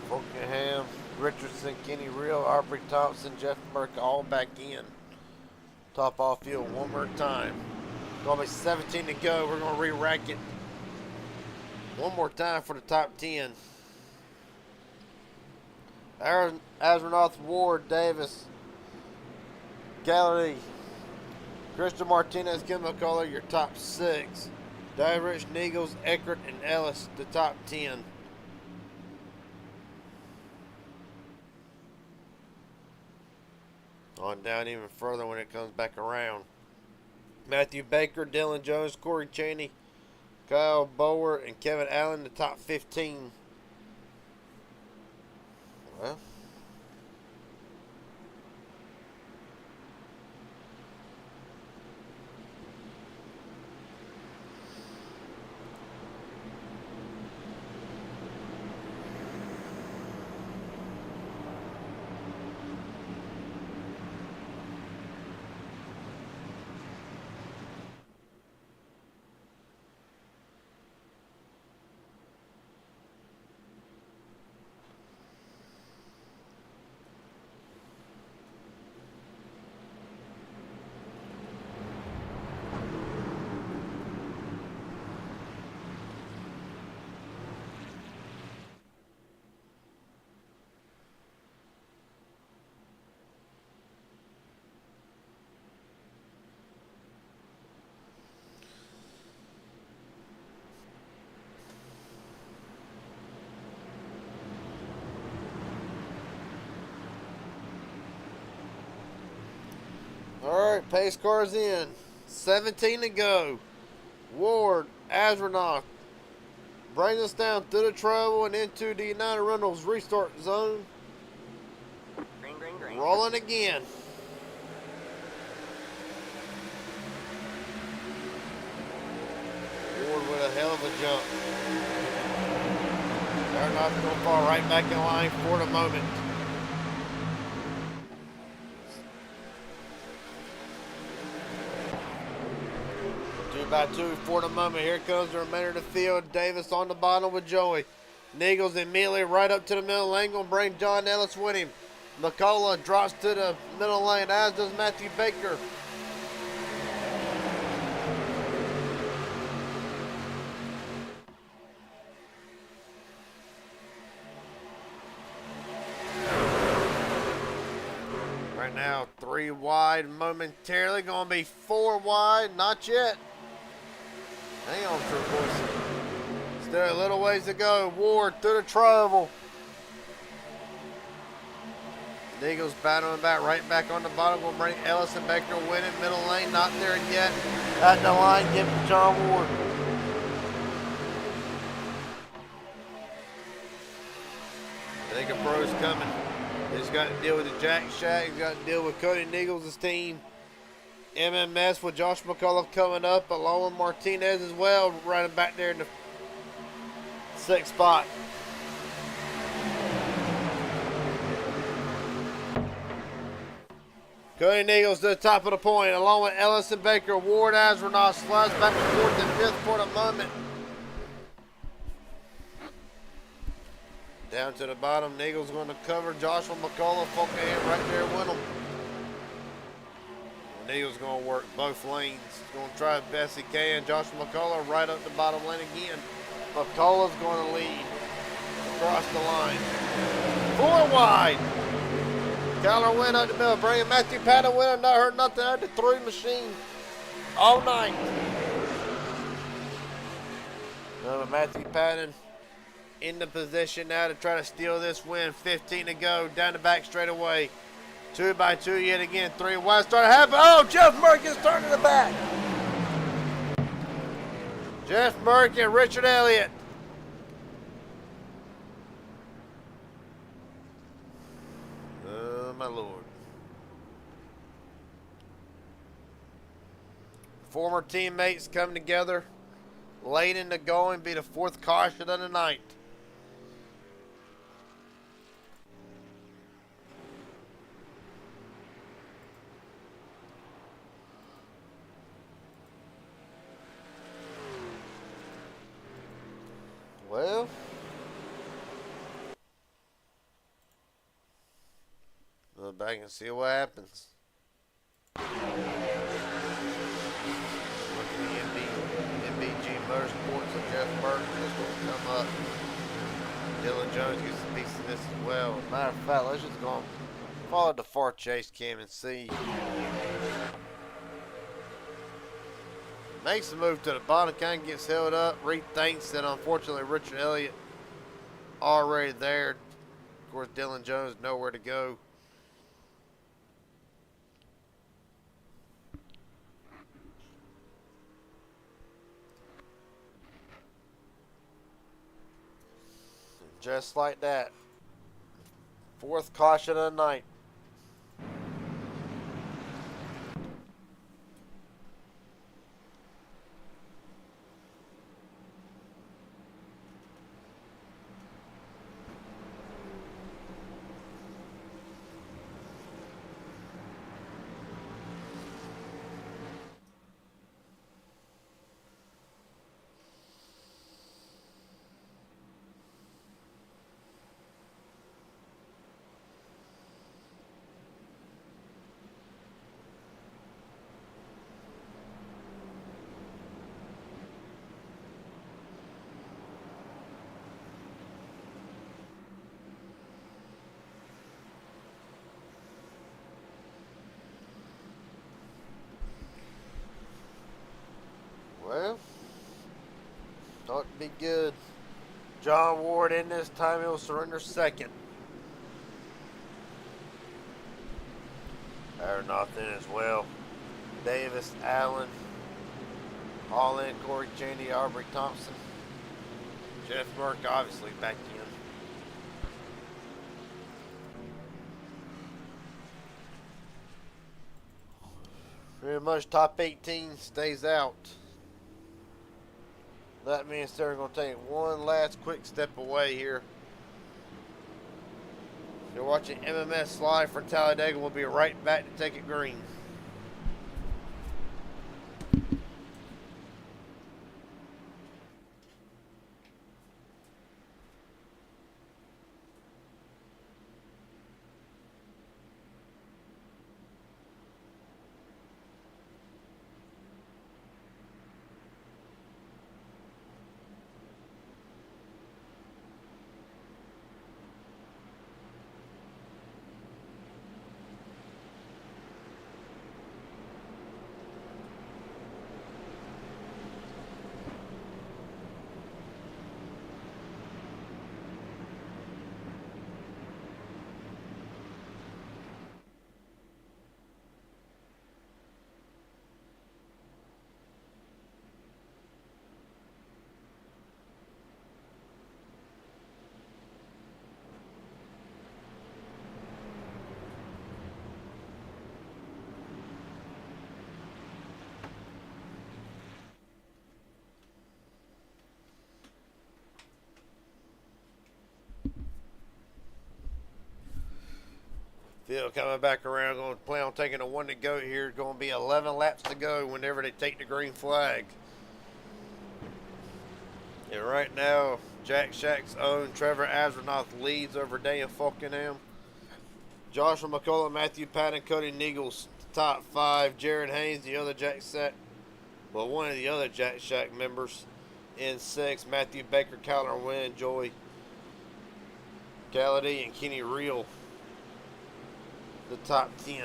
Funkenham, Richardson, Kenny Real, Aubrey Thompson, Jeff Burke all back in. Top off field one more time. Gonna be 17 to go. We're gonna re-rack it one more time for the top 10. Asrenoth, Ward, Davis, Gallery, Christian Martinez, Kim McCullough, your top 6. Diverich, Neagles, Eckert, and Ellis, the top 10. On down even further when it comes back around. Matthew Baker, Dylan Jones, Corey Cheney, Kyle Bower, and Kevin Allen, the top 15. Well, right, pace car's in. 17 to go. Ward, Astronaut brings us down through the trouble and into the United Rentals restart zone. Green, green, green. Rolling again. Ward with a hell of a jump. They're not going to fall right back in line for the moment. By two for the moment. Here comes the remainder of the field. Davis on the bottom with Joey. Niggles immediately right up to the middle lane. Going to bring John Ellis with him. McCullough drops to the middle lane, as does Matthew Baker. Right now, 3 wide momentarily. Going to be 4 wide. Not yet. Hang on, True Boys. Still a little ways to go. Ward through the trouble. The Eagles battling back, right back on the bottom. Will bring Ellis and Baker winning. Middle lane, not there yet. At the line, give it to John Ward. Think a pro's coming. He's got to deal with the Jack Shack. He's got to deal with Cody Niggles' team. MMS with Josh McCullough coming up, along with Martinez as well, running back there in the 6th spot. Cody Niggles to the top of the point, along with Ellis and Baker. Ward Astronaut slides back and forth and 5th for the moment. Down to the bottom, Niggles going to cover Joshua McCullough, focusing him right there with him. Neal's going to work both lanes. He's going to try as best he can. Joshua McCullough right up the bottom lane again. McCullough's going to lead across the line. 4 wide. Kyler went up the middle. Bringing Matthew Patton with him. Not hurt nothing out of the 3 machine all night. Matthew Patton in the position now to try to steal this win. 15 to go. Down the back straight away. 2 by 2 yet again. 3 wide. Starting to happen. Oh, Jeff Merkin turning the back. Jeff Merkin, Richard Elliott. Oh, my Lord. Former teammates come together late in the going. Be the 4th caution of the night. Well, go back and see what happens. Looking at MBG Motorsports and Jeff Burton is going to come up. Dylan Jones gets a piece of this as well. Matter of fact, let's just go follow the far chase cam and see. Makes the move to the bottom, kind of gets held up. Rethinks that unfortunately Richard Elliott already there. Of course, Dylan Jones nowhere to go. Just like that. 4th caution of the night. Well, thought it'd be good. John Ward in this time, he'll surrender 2nd. Aeronaut in as well. Davis, Allen, all in, Corey Cheney, Aubrey Thompson, Jeff Merck obviously back in. Pretty much top 18 stays out. That means they're going to take one last quick step away here. You're watching MMS Live for Talladega. We'll be right back to take it green. Field coming back around, going to plan on taking a one to go here. Going to be 11 laps to go whenever they take the green flag. And right now, Jack Shack's own Trevor Asronoff leads over Daniel Falkenham. Joshua McCullough, Matthew Patton, Cody Neagles, top 5. Jared Haynes, the other Jack Shack, well, one of the other Jack Shack members, in 6. Matthew Baker, Kyler Wynn, Joey Galladay, and Kenny Reel, the top 10.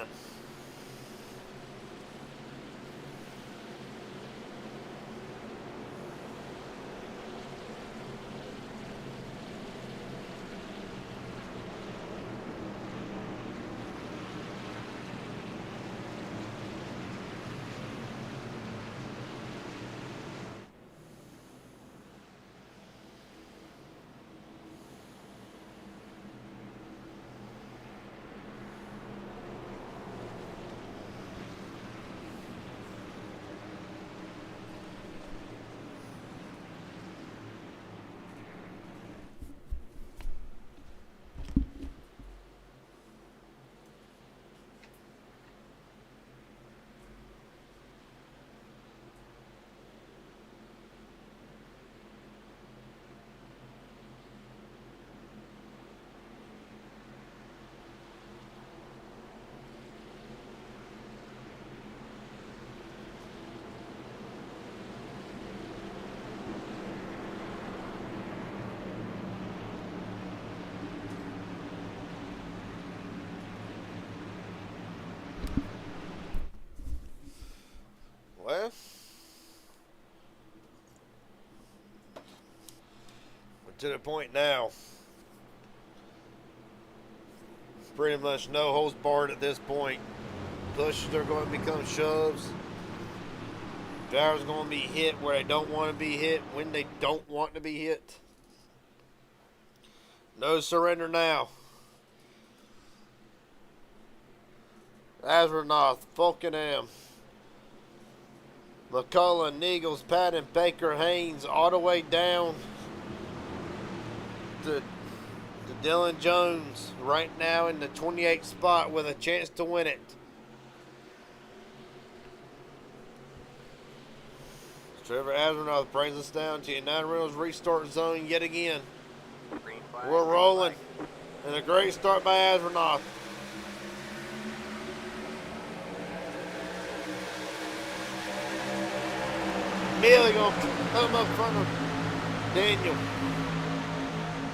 Well, we're to the point now. Pretty much no holds barred at this point. Pushes are going to become shoves. Drivers are going to be hit where they don't want to be hit, when they don't want to be hit. No surrender now. Asronoff, Falkenham, McCullough, Neagles, Patton, Baker, Haynes, all the way down to Dylan Jones right now in the 28th spot with a chance to win it. Trevor Asronoff brings us down to United Reynolds restart zone yet again. Green flag, We're green rolling. flag. And a great start by Asronoff. Immediately going to come up front of Daniel.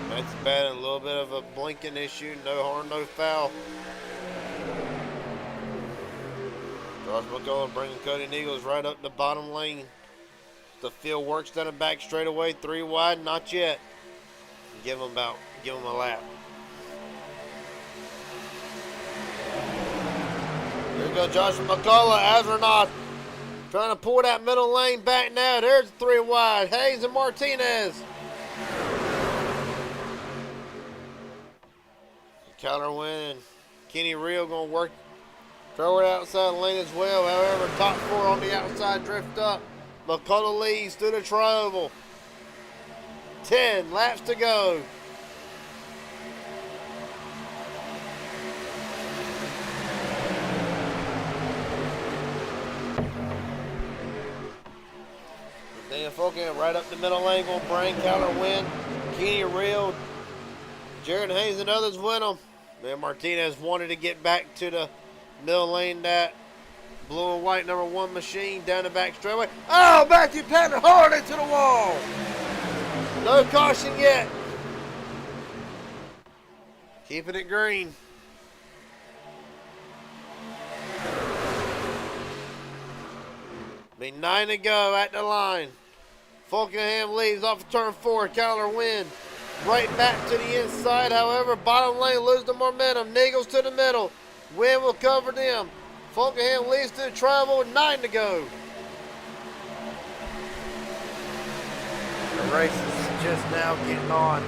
That's bad. A little bit of a blinking issue. No harm, no foul. Josh McCullough bringing Cody Neagles right up the bottom lane. The field works down the back straightaway. 3 wide, not yet. Give him a lap. Here goes Josh McCullough. Asronoff Trying to pull that middle lane back now. There's the 3 wide. Hayes and Martinez. Kyler Wynn and Kenny Real going to work. Throw it outside the lane as well. However, top 4 on the outside drift up. McCullough leads through the tri-oval. 10 laps to go. Dan Fulton right up the middle lane going to bring Kyler Wynn, Kenny Real, Jared Hayes and others with him. Man, Martinez wanted to get back to the middle lane, that blue and white number 1 machine down the back straightaway. Oh, Matthew Patton hard into the wall. No caution yet. Keeping it green. Be 9 to go at the line. Fulkenham leads off of turn 4. Kyler Wynn right back to the inside. However, bottom lane loses the momentum. Niggles to the middle. Wynn will cover them. Fulkenham leads to the travel with 9 to go. The race is just now getting on.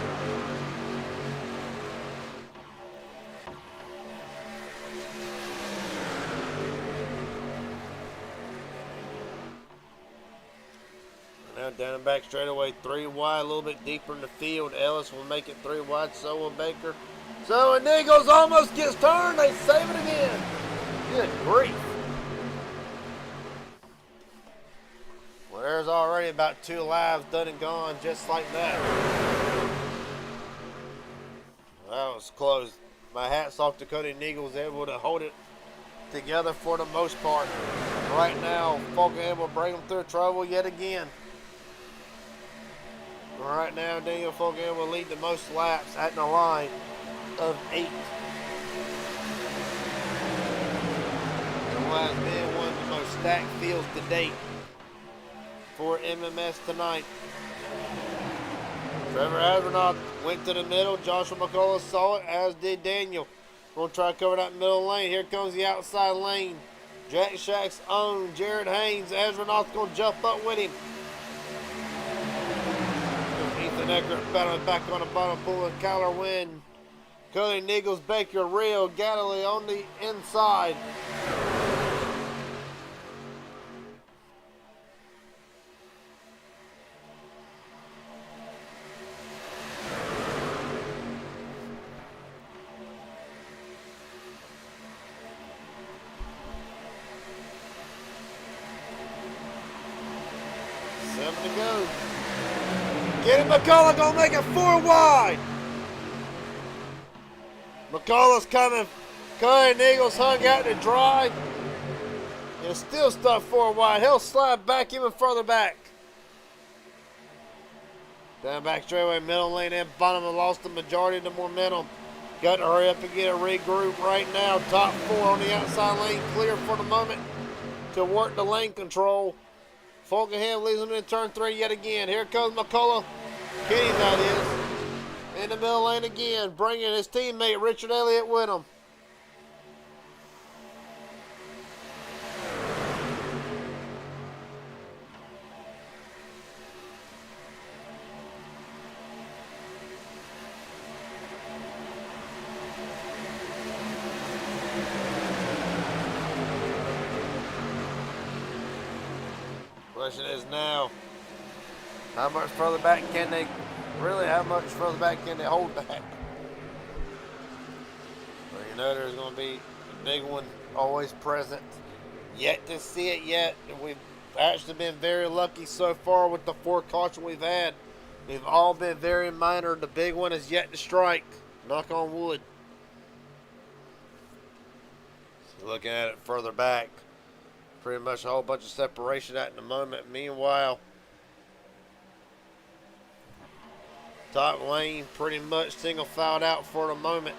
Now down and back straightaway, 3 wide, a little bit deeper in the field. Ellis will make it 3 wide, so will Baker. So and Eagles almost gets turned. They save it again. Good grief. Well, there's already about 2 lives done and gone just like that. That was close. My hat's off to Cody Neagles, able to hold it together for the most part. Right now, Fulkenham will bring them through trouble yet again. Right now, Daniel Fulkenham will lead the most laps at the line of 8. And what has been one of the most stacked fields to date for MMS tonight. Trevor Avernoff went to the middle. Joshua McCullough saw it, as did Daniel. We'll try to cover that middle lane. Here comes the outside lane. Jack Shack's own Jared Haynes. Avernoff's going to jump up with him. Ethan Eckert battling back on the bottom, pulling Kyler Wynn. Cody Niggles, Baker, Real, Galloway on the inside. To go. Get it, McCullough gonna make it 4 wide. McCullough's coming. Cody and Eagles hung out to dry. And still stuck 4 wide. He'll slide back even further back. Down back straightaway, middle lane and bottom have lost the majority of the momentum. Got to hurry up and get a regroup right now. Top 4 on the outside lane clear for the moment to work the lane control. Fulkenham leads them in turn 3 yet again. Here comes McCullough. Kenny, that is. In the middle lane again, bringing his teammate Richard Elliott with him. Question is now, how much further back can they, how much further back can they hold back? Well, you know there's going to be a big one always present. Yet to see it yet. We've actually been very lucky so far with the 4 caution we've had. They've all been very minor. The big one is yet to strike. Knock on wood. So looking at it further back. Pretty much a whole bunch of separation at the moment. Meanwhile, top lane pretty much single filed out for the moment.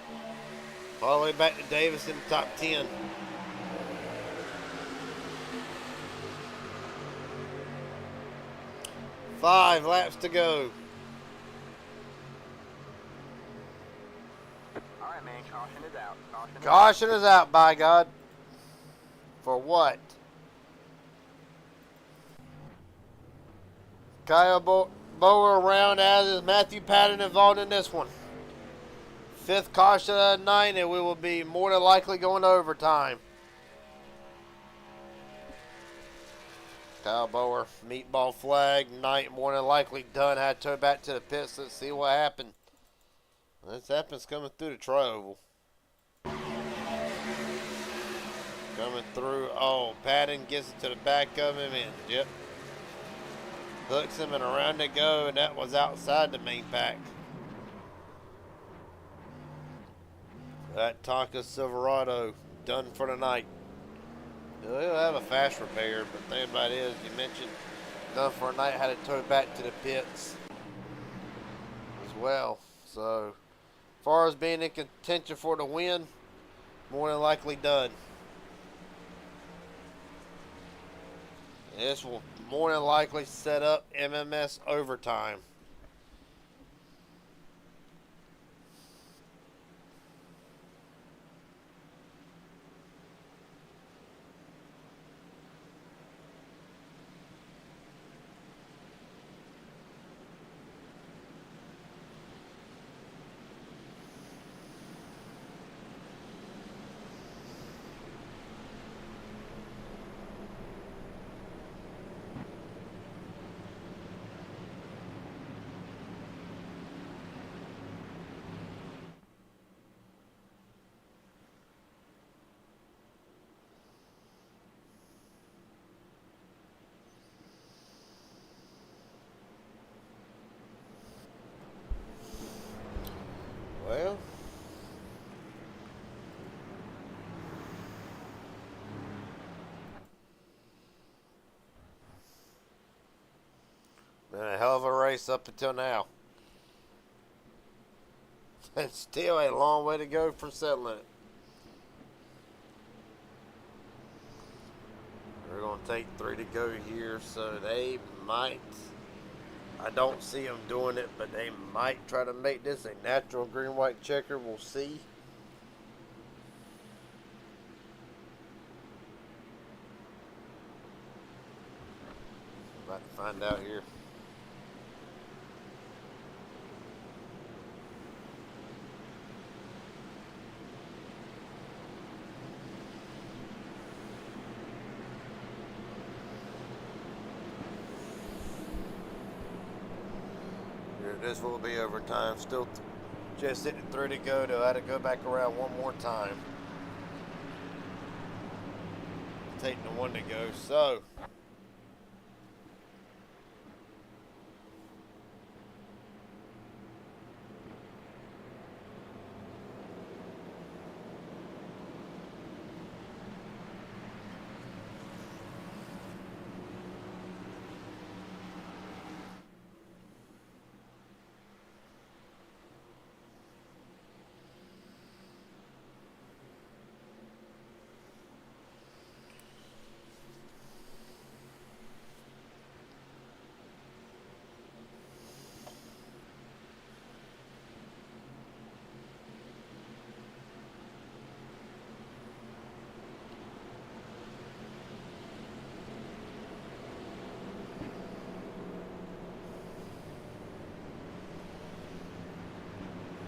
All the way back to Davis in the top 10. Five laps to go. All right, man. Caution is out. Caution is out, by God. For what? Kyle Bower around, as is Matthew Patton, involved in this one. 5th caution of the night, and we will be more than likely going to overtime. Kyle Bower, meatball flag, Knight more than likely done. Had to tow back to the pits. Let's see what happened. This happens coming through the tri-oval. Coming through. Oh, Patton gets it to the back of him, and yep. Hooks him, and around they go, and that was outside the main pack. That Tonka Silverado done for the night. He'll have a fast repair, but the thing about it is, you mentioned done for a night, had it towed back to the pits as well. So, as far as being in contention for the win, more than likely done. This will more than likely set up MMS overtime. Well, been a hell of a race up until now. And still a long way to go for settling it. We're going to take 3 to go here, so they might, I don't see them doing it, but they might try to make this a natural green-white checker. We'll see. About to find out here. This will be overtime. Still just hitting 3 to go. They'll have to go back around one more time. Taking the 1 to go. So,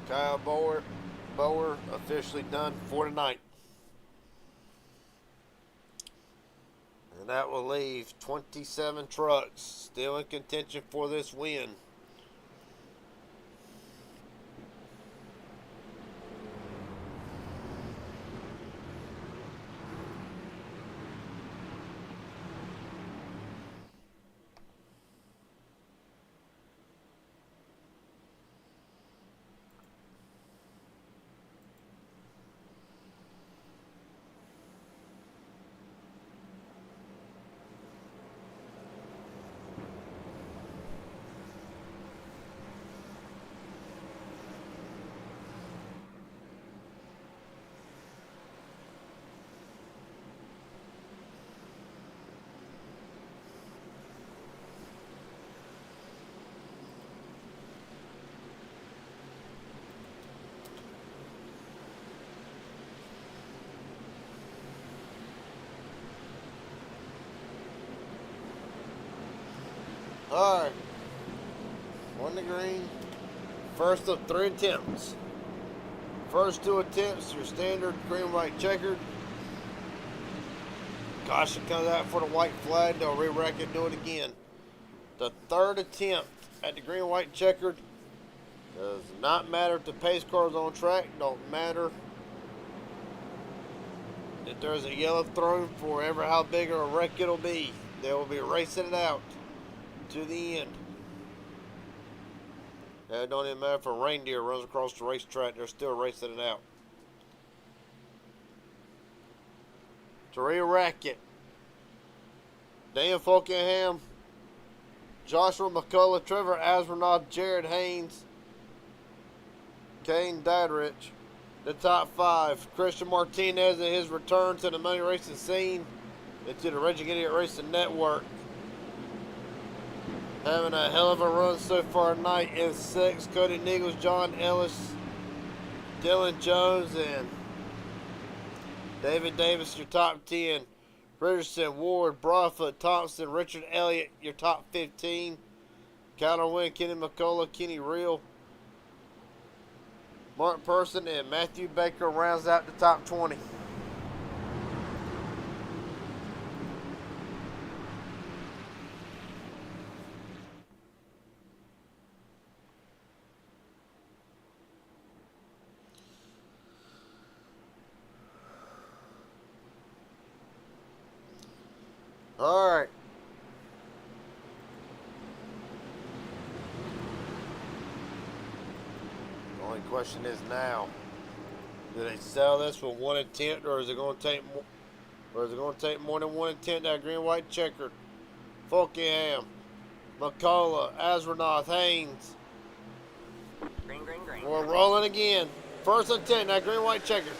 Kyle Bower officially done for tonight. And that will leave 27 trucks still in contention for this win. All right. On the green. First of 3 attempts. First 2 attempts, your standard green, white, checkered. Caution comes out for the white flag. They'll re-rack it, do it again. The 3rd attempt at the green, white, checkered. Does not matter if the pace car is on track. Don't matter if there's a yellow thrown for ever how big of a wreck it'll be. They will be racing it out to the end. It don't even matter if a reindeer runs across the racetrack, they're still racing it out. To re-rack it, Dan Fulkingham, Joshua McCullough, Trevor Asronoff, Jared Haynes, Kane Dadrich, the top 5. Christian Martinez in his return to the money racing scene and to the Raging Idiot Racing Network. Having a hell of a run so far tonight in 6. Cody Nichols, John Ellis, Dylan Jones, and David Davis, your top 10. Richardson, Ward, Broadfoot, Thompson, Richard Elliott, your top 15. Kyler Wynn, Kenny McCullough, Kenny Reel, Mark Person, and Matthew Baker rounds out the top 20. All right. The only question is now, do they sell this with 1 attempt, or is it going to take more? Or is it going to take more than 1 attempt? That green, white, checkered. Fulkingham, McCullough, Asronoff, Haynes. Green, green, green. We're rolling again. First attempt. That green, white, checkered.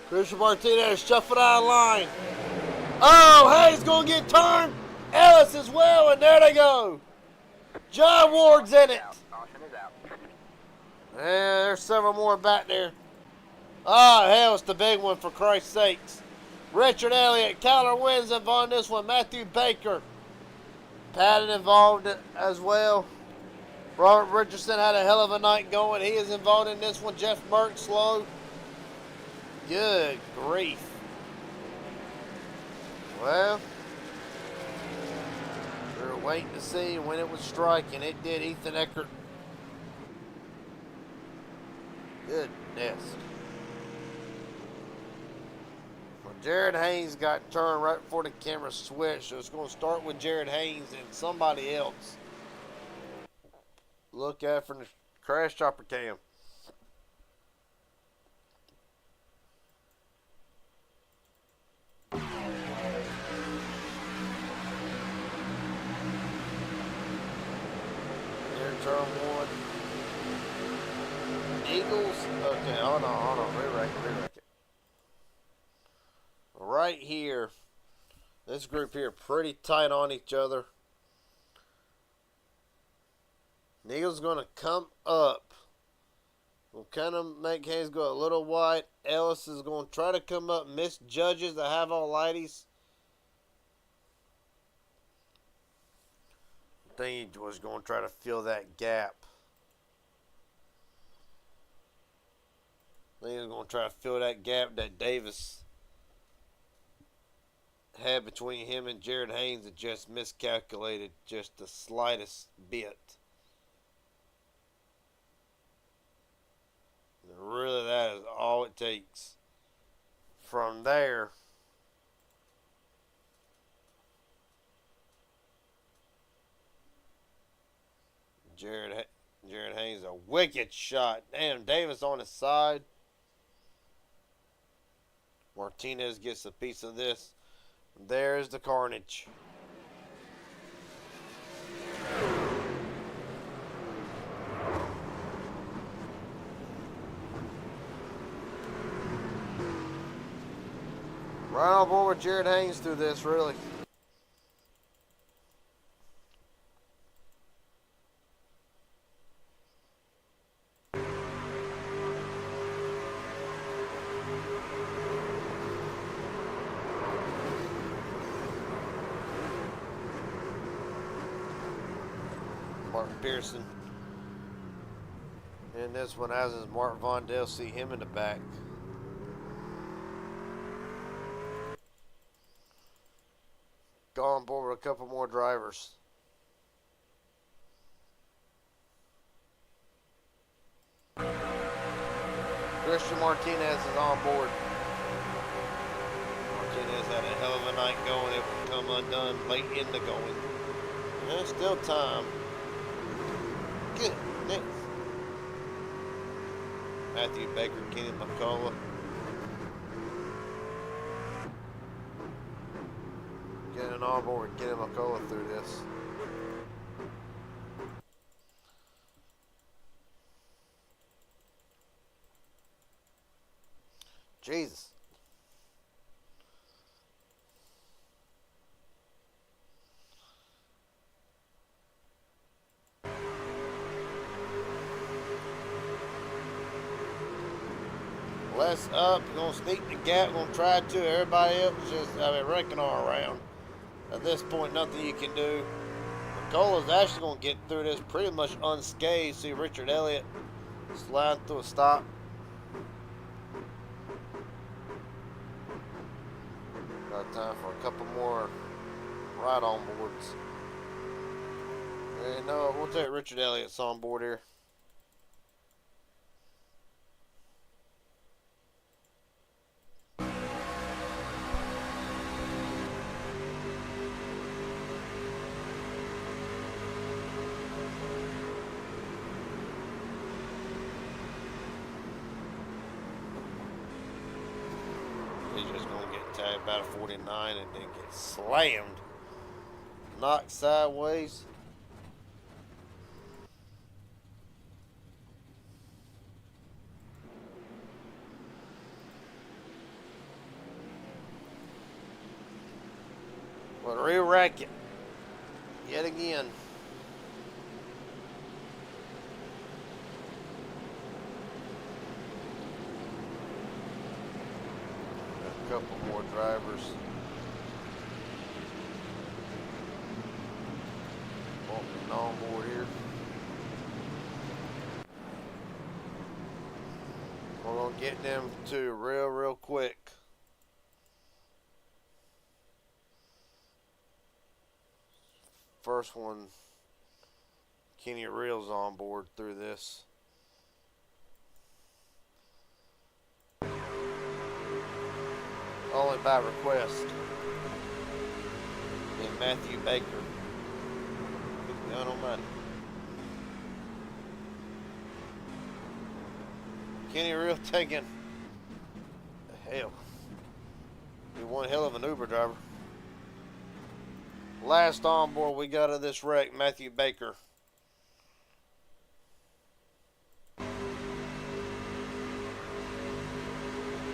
Christian Martinez shuffled out of line. Oh, Hayes going to get turned. Ellis as well, and there they go. John Ward's in it. Caution is out. Yeah, there's several more back there. Oh, hell, it's the big one, for Christ's sakes. Richard Elliott, Kyler Wynn's involved in this one. Matthew Baker. Patton involved as well. Robert Richardson had a hell of a night going. He is involved in this one. Jeff Merck, slow. Good grief. Well, we were waiting to see when it would strike, and it did. Ethan Eckert. Goodness. Well, Jared Haynes got turned right before the camera switched, so it's going to start with Jared Haynes and somebody else. Look out for the crash chopper cam. Turn 1. Eagles. Okay, hold on. Re-rack it. Right here. This group here pretty tight on each other. The Eagles going to come up. We'll kind of make Hayes go a little wide. Ellis is going to try to come up. Misjudges the have all lighties. I think he was going to try to fill that gap. I think he was going to try to fill that gap that Davis had between him and Jared Haynes. That just miscalculated just the slightest bit. And really, that is all it takes. From there, Jared Haynes, a wicked shot. Damn, Davis on his side. Martinez gets a piece of this. There's the carnage. Right on board with Jared Haynes through this, really. Martin Pearson. And this one has his Mark Vondell, see him in the back. Go on board with a couple more drivers. Christian Martinez is on board. Martinez had a hell of a night going. It would come undone late in the going. There's still time. Goodness. Matthew Baker, Kenny McCullough. Getting on board, Kenny McCullough through this. Jesus. Less up, gonna sneak the gap, gonna try to. Everybody else just, wrecking all around. At this point, nothing you can do. McCullough's actually gonna get through this pretty much unscathed. See Richard Elliott sliding through a stop. Got time for a couple more ride on boards. You know, we'll take Richard Elliott's on board here. He's just going to get tagged about a 49 and then get slammed. Knocked sideways. Well, re-rack it. Yet again. A couple more drivers. Walking on board here. We're going to get them to real quick. First one, Kenny Reel's on board through this. Only by request. And Matthew Baker. God almighty. Kenny Reel taking hell. He one hell of an Uber driver. Last on board we got of this wreck, Matthew Baker.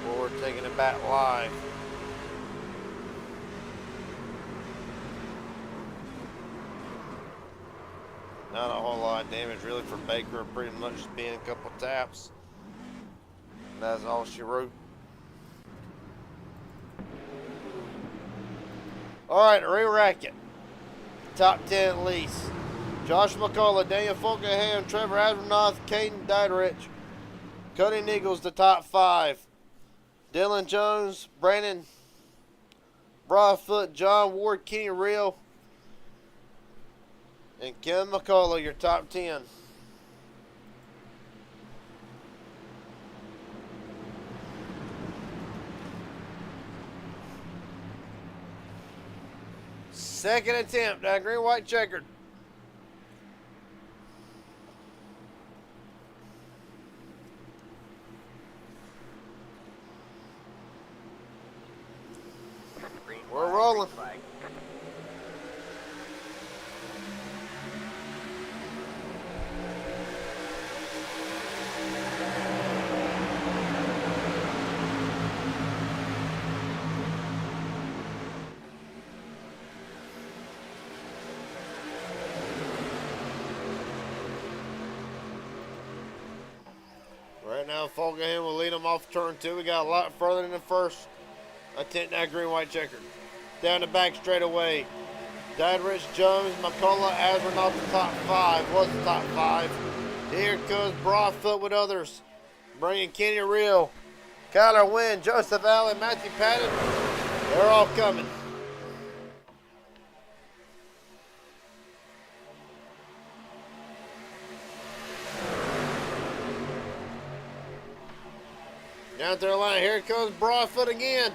Well, we're taking it back live. Not a whole lot of damage really for Baker, pretty much being a couple taps. That's all she wrote. Alright, re-rack it. Top 10 at least. Josh McCullough, Daniel Fulkenham, Trevor Asbernoth, Caden Dieterich, Cody Nichols, the top 5. Dylan Jones, Brandon Broadfoot, John Ward, Kenny Reel, and Kevin McCullough, your top 10. Second attempt, that green, white, checkered. Green We're flag, rolling. green flag. Right now, Fulkenham will lead them off turn 2. We got a lot further than the first attempt, that green, white, checkered. Down the back straightaway. Dadrich, Jones, McCullough, Asher not the top 5. Was the top 5. Here comes Broadfoot with others. Bringing Kenny Real, Kyler Wynn, Joseph Allen, Matthew Patton. They're all coming. Down their line, here comes Broadfoot again.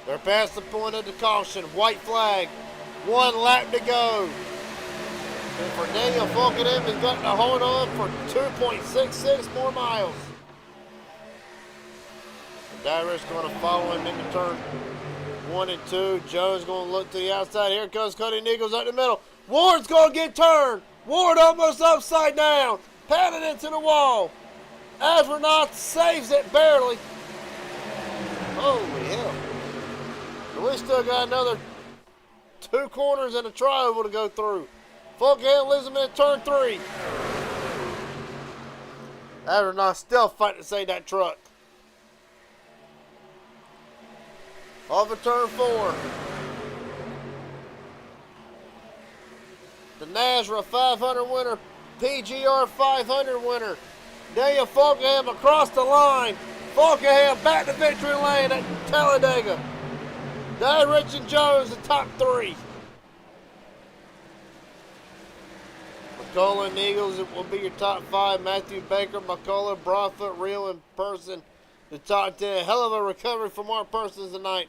They're past the point of the caution. White flag. 1 lap to go. And for Daniel Falkenham, he's got to hold on for 2.66 more miles. Dyrus going to follow him into turn 1 and 2. Jones going to look to the outside. Here comes Cody Nichols up the middle. Ward's going to get turned. Ward almost upside down. Patted into the wall. Astronaut saves it barely. Holy hell. But we still got another 2 corners and a tri-oval to go through. Falkenham leaves him in turn 3. Astronaut still fighting to save that truck. Off of turn 4. The Nazareth 500 winner, PGR 500 winner. Daniel Falkenham across the line. Falkenham back to victory lane at Talladega. Rich and Jones, the top 3. McCullough and Eagles will be your top 5. Matthew Baker, McCullough, Broadfoot, Real, and Person, the top 10. Hell of a recovery for Mark Persons tonight.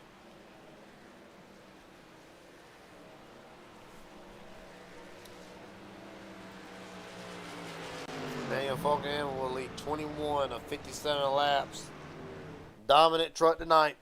Daniel Falkenham will lead 21 of 57 laps. Dominant truck tonight.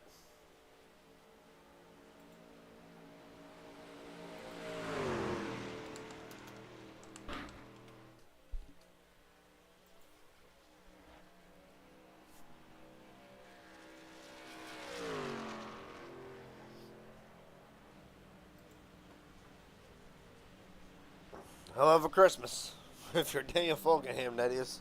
Hell of a Christmas. If you're Daniel Falkenham, that is.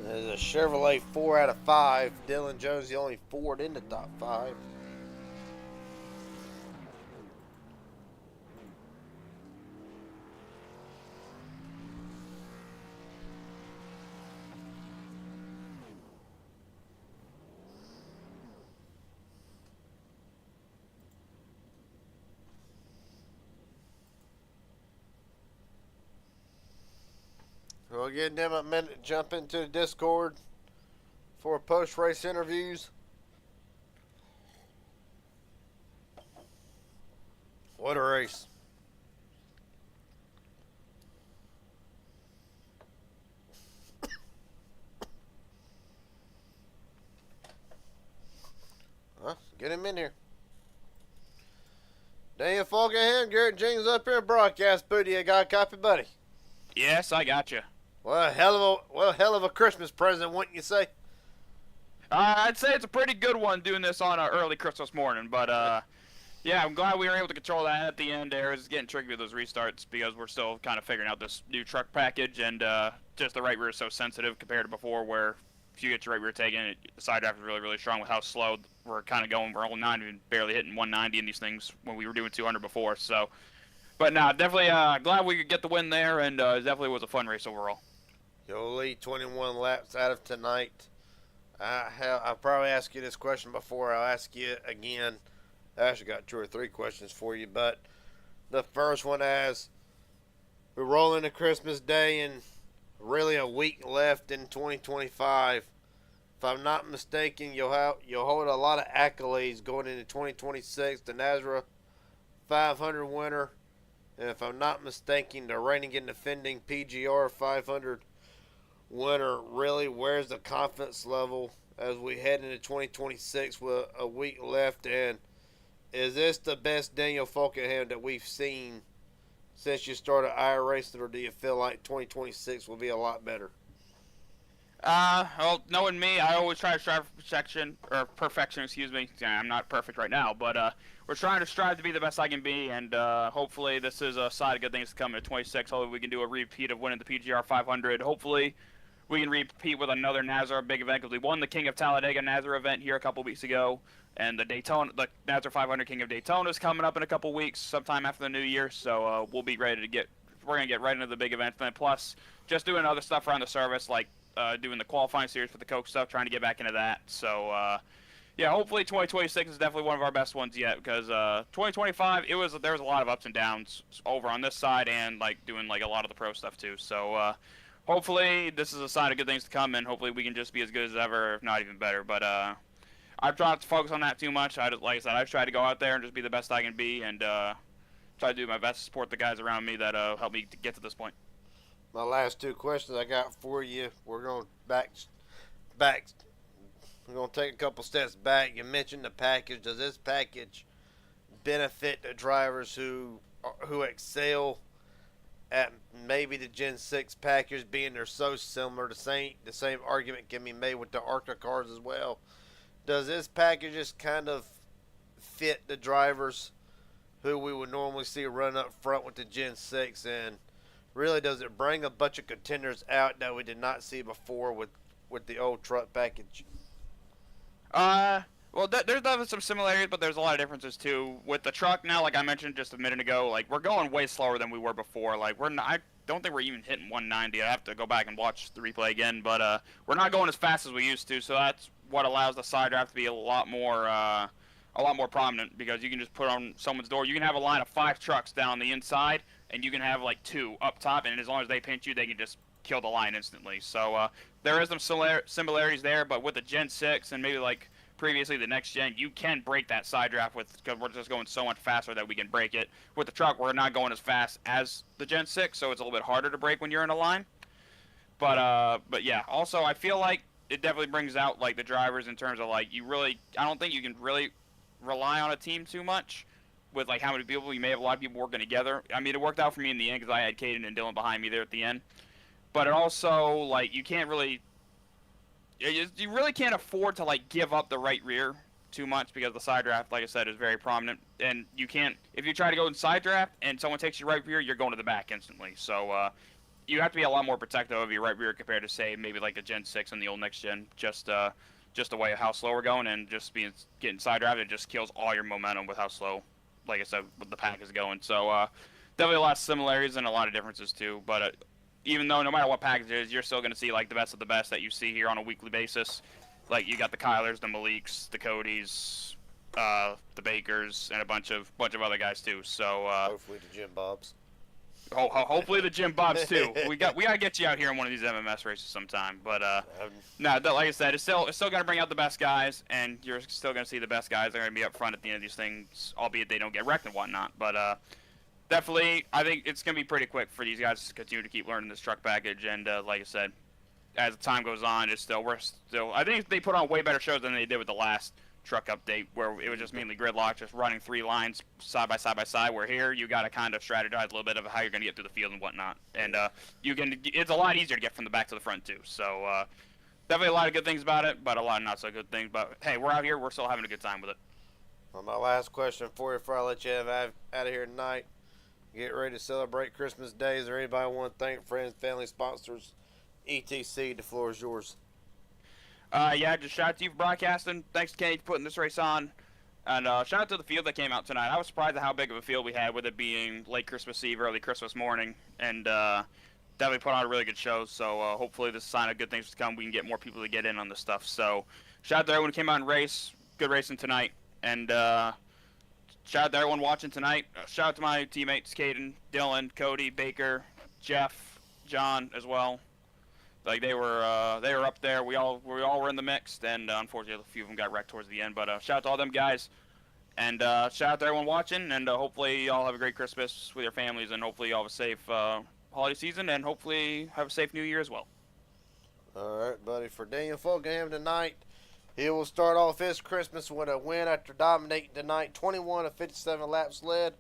There's a Chevrolet 4 out of 5. Dylan Jones, the only Ford in the top 5. We'll give them a minute to jump into the Discord for post-race interviews. What a race. Get him in here. Daniel Falkenham, Garrett Jenkins up here in broadcast booty. You got a copy, buddy? Yes, I got you. Well, hell of a Christmas present, wouldn't you say? I'd say it's a pretty good one doing this on an early Christmas morning, but yeah, I'm glad we were able to control that at the end there. It was getting tricky with those restarts because we're still kind of figuring out this new truck package, and just the right rear is so sensitive compared to before where if you get your right rear taken, the side drive is really, really strong with how slow we're kind of going. We're all 90 and barely hitting 190 in these things when we were doing 200 before, so. But no, definitely glad we could get the win there, and it definitely was a fun race overall. You'll lead 21 laps out of tonight. I'll probably asked you this question before. I'll ask you again. I actually got 2 or 3 questions for you, but the first one is, we're rolling to Christmas Day and really a week left in 2025. If I'm not mistaken, you'll hold a lot of accolades going into 2026. The Nazareth 500 winner, and if I'm not mistaken, the reigning and defending PGR 500 winner. Really, where's the confidence level as we head into 2026 with a week left? And is this the best Daniel Falkenham that we've seen since you started IR racing, or do you feel like 2026 will be a lot better? Well, knowing me, I always try to strive for perfection, excuse me. Yeah, I'm not perfect right now, but we're trying to strive to be the best I can be, and hopefully this is a sign of good things to come in 26. Hopefully we can do a repeat of winning the PGR 500. Hopefully we can repeat with another NASCAR big event, because we won the King of Talladega NASCAR event here a couple weeks ago, and the NASCAR 500 King of Daytona is coming up in a couple weeks, sometime after the new year. So we'll be ready to we're gonna get right into the big event. And plus, just doing other stuff around the service, like doing the qualifying series for the Coke stuff, trying to get back into that. So yeah, hopefully 2026 is definitely one of our best ones yet, because 2025 there was a lot of ups and downs over on this side, and like doing like a lot of the pro stuff too. So hopefully this is a sign of good things to come, and hopefully we can just be as good as ever, if not even better. But I've tried to focus on that too much. Like I said, I've tried to go out there and just be the best I can be, and try to do my best to support the guys around me that help me to get to this point. My last two questions I got for you. We're going back. We're going to take a couple steps back. You mentioned the package. Does this package benefit the drivers who excel at maybe the Gen 6 package, being they're so similar? The same argument can be made with the ARCA cars as well. Does this package just kind of fit the drivers who we would normally see run up front with the Gen 6, and really does it bring a bunch of contenders out that we did not see before with the old truck package? Well, there's definitely some similarities, but there's a lot of differences too. With the truck now, like I mentioned just a minute ago, like we're going way slower than we were before. Like I don't think we're even hitting 190. I have to go back and watch the replay again, but we're not going as fast as we used to. So that's what allows the side draft to be a lot more prominent, because you can just put on someone's door. You can have a line of 5 trucks down the inside, and you can have like 2 up top, and as long as they pinch you, they can just kill the line instantly. So there is some similarities there, but with the Gen 6 and maybe like previously the next gen, you can break that side draft because we're just going so much faster that we can break it. With the truck, we're not going as fast as the Gen 6, so it's a little bit harder to break when you're in a line. But yeah, also I feel like it definitely brings out like the drivers in terms of like I don't think you can really rely on a team too much with like how many people. You may have a lot of people working together. I mean, it worked out for me in the end because I had Caden and Dylan behind me there at the end. But it also, like, you really can't afford to like give up the right rear too much, because the side draft, like I said, is very prominent, and you can't, if you try to go in side draft and someone takes your right rear, you're going to the back instantly. So you have to be a lot more protective of your right rear compared to, say, maybe like the Gen 6 and the old next gen. Just the way of how slow we're going, and just getting side draft, it just kills all your momentum with how slow, like I said, with the pack is going. So definitely a lot of similarities and a lot of differences too. But even though no matter what package it is, you're still going to see like the best of the best that you see here on a weekly basis. Like you got the Kylers, the Maliks, the Codys, the Bakers, and a bunch of other guys too. So hopefully the Jim Bobs. Hopefully the Jim Bobs too. We gotta get you out here in one of these MMS races sometime. But like I said, it's still gonna bring out the best guys, and you're still gonna see the best guys that are gonna be up front at the end of these things, albeit they don't get wrecked and whatnot. But definitely, I think it's gonna be pretty quick for these guys to continue to keep learning this truck package. And like I said, as the time goes on, I think they put on way better shows than they did with the last truck update, where it was just mainly gridlock, just running 3 lines side by side. Where here you got to kind of strategize a little bit of how you're going to get through the field and whatnot, and it's a lot easier to get from the back to the front too. So definitely a lot of good things about it, but a lot of not so good things. But hey, we're out here, we're still having a good time with it. Well, my last question for you before I let you out of here tonight. Get ready to celebrate Christmas Day. Is there anybody I want to thank? Friends, family, sponsors, etc. The floor is yours. Yeah, just shout out to you for broadcasting. Thanks to Kenny for putting this race on. And shout out to the field that came out tonight. I was surprised at how big of a field we had, with it being late Christmas Eve, early Christmas morning. And definitely put on a really good show. So hopefully this is a sign of good things to come. We can get more people to get in on this stuff. So shout out to everyone who came out and race. Good racing tonight. And shout out to everyone watching tonight. Shout out to my teammates, Caden, Dylan, Cody, Baker, Jeff, John as well. Like they were up there. We all were in the mix, and unfortunately a few of them got wrecked towards the end. But shout out to all them guys, and shout out to everyone watching. And hopefully y'all have a great Christmas with your families, and hopefully y'all have a safe holiday season, and hopefully have a safe New Year as well. All right, buddy. For Daniel Fulgham tonight, he will start off his Christmas with a win after dominating tonight. 21 of 57 laps led.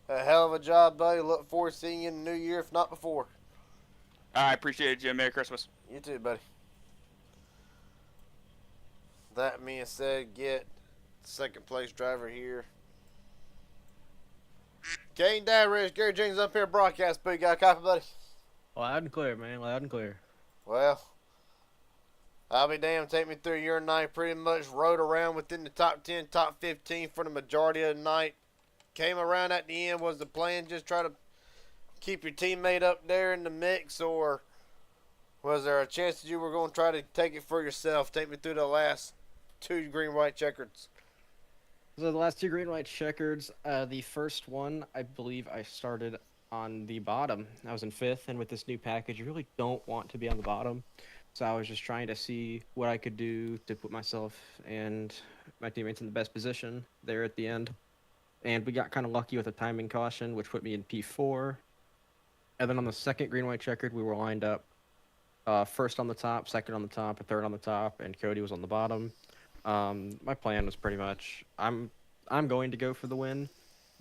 A hell of a job, buddy. Look forward to seeing you in the new year, if not before. I appreciate it, Jim. Merry Christmas. You too, buddy. That being said, get second place driver here. Kane Dadridge, Gary Jenkins up here broadcast, but you got a copy, buddy? Loud and clear, man. Loud and clear. Well, I'll be damned. Take me through your night. Pretty much rode around within the top 10, top 15 for the majority of the night. Came around at the end. Was the plan just try to keep your teammate up there in the mix, or was there a chance that you were going to try to take it for yourself? Take me through the last two green-white checkers. So the last two green-white checkers, the first one, I believe I started on the bottom. I was in 5th, and with this new package, you really don't want to be on the bottom. So I was just trying to see what I could do to put myself and my teammates in the best position there at the end. And we got kind of lucky with a timing caution, which put me in P4. And then on the second green-white checkered, we were lined up first on the top, second on the top, and third on the top, and Cody was on the bottom. My plan was pretty much, I'm going to go for the win,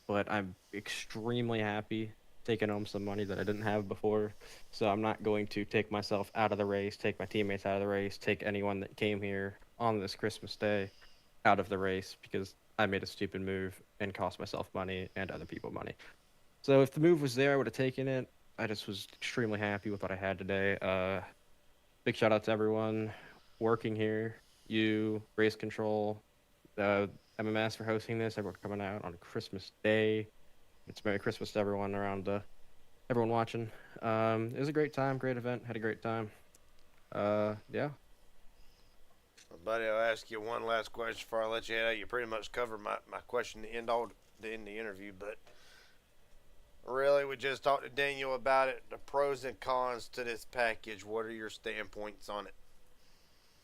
but I'm extremely happy taking home some money that I didn't have before. So I'm not going to take myself out of the race, take my teammates out of the race, take anyone that came here on this Christmas Day out of the race, because I made a stupid move and cost myself money and other people money. So if the move was there, I would have taken it. I just was extremely happy with what I had today. Big shout out to everyone working here. You, Race Control, MMS for hosting this, everyone coming out on Christmas Day. It's Merry Christmas to everyone around, everyone watching. It was a great time, great event, had a great time. Yeah. Buddy, I'll ask you one last question before I let you head out. You pretty much covered my question to end the interview, but really, we just talked to Daniel about it, the pros and cons to this package. What are your standpoints on it?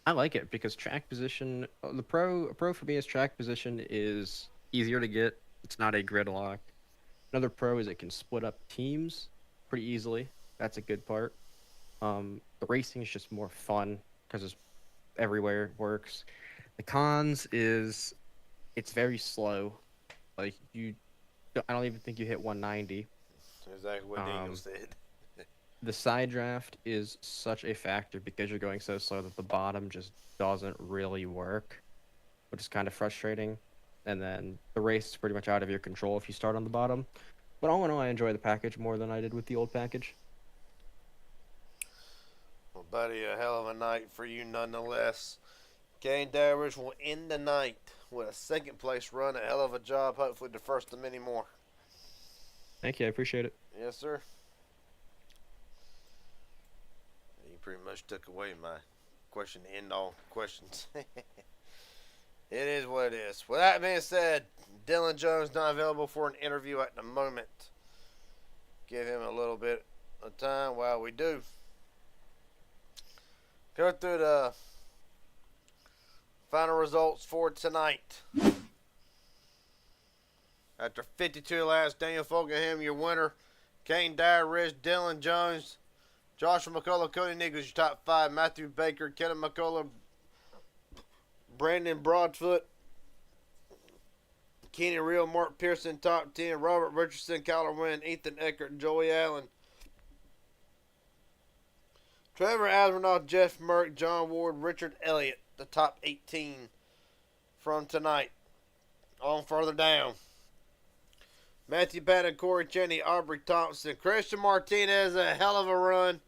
I like it because track position, a pro for me is track position is easier to get. It's not a gridlock. Another pro is it can split up teams pretty easily. That's a good part. The racing is just more fun because it's everywhere it works. The cons is it's very slow. Like I don't even think you hit 190. Exactly what Daniel said. The side draft is such a factor because you're going so slow that the bottom just doesn't really work, which is kind of frustrating. And then the race is pretty much out of your control if you start on the bottom. But all in all, I enjoy the package more than I did with the old package. Well, buddy, a hell of a night for you nonetheless. Kane Dadridge will end the night with a second place run. A hell of a job. Hopefully the first of many more. Thank you. I appreciate it. Yes, sir. You pretty much took away my question to end all questions. It is what it is. With that being said, Dylan Jones not available for an interview at the moment. Give him a little bit of time while we do. Go through the final results for tonight. After 52 laps, Daniel Fogelham, your winner. Kane Dadridge, Dylan Jones, Joshua McCullough, Cody Nichols, your top 5. Matthew Baker, Kenneth McCullough, Brandon Broadfoot, Kenny Real, Mark Pearson, top 10. Robert Richardson, Kyler Wynn, Ethan Eckert, Joey Allen, Trevor Asmanoff, Jeff Merck, John Ward, Richard Elliott, the top 18 from tonight. On further down, Matthew Patton, Corey Cheney, Aubrey Thompson, Christian Martinez, a hell of a run.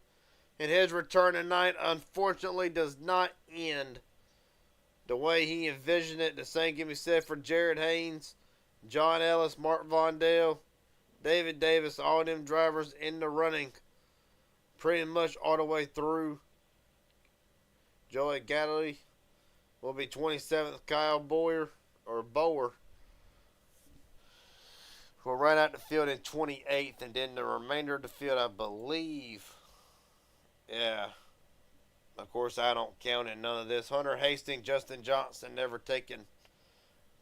And his return tonight, unfortunately, does not end the way he envisioned it. The same can be said for Jared Haynes, John Ellis, Mark Vondale, David Davis, all them drivers in the running pretty much all the way through. Joey Galley will be 27th. Kyle Bower will run out the field in 28th, and then the remainder of the field, I believe, yeah. Of course, I don't count in none of this. Hunter Hastings, Justin Johnson never taken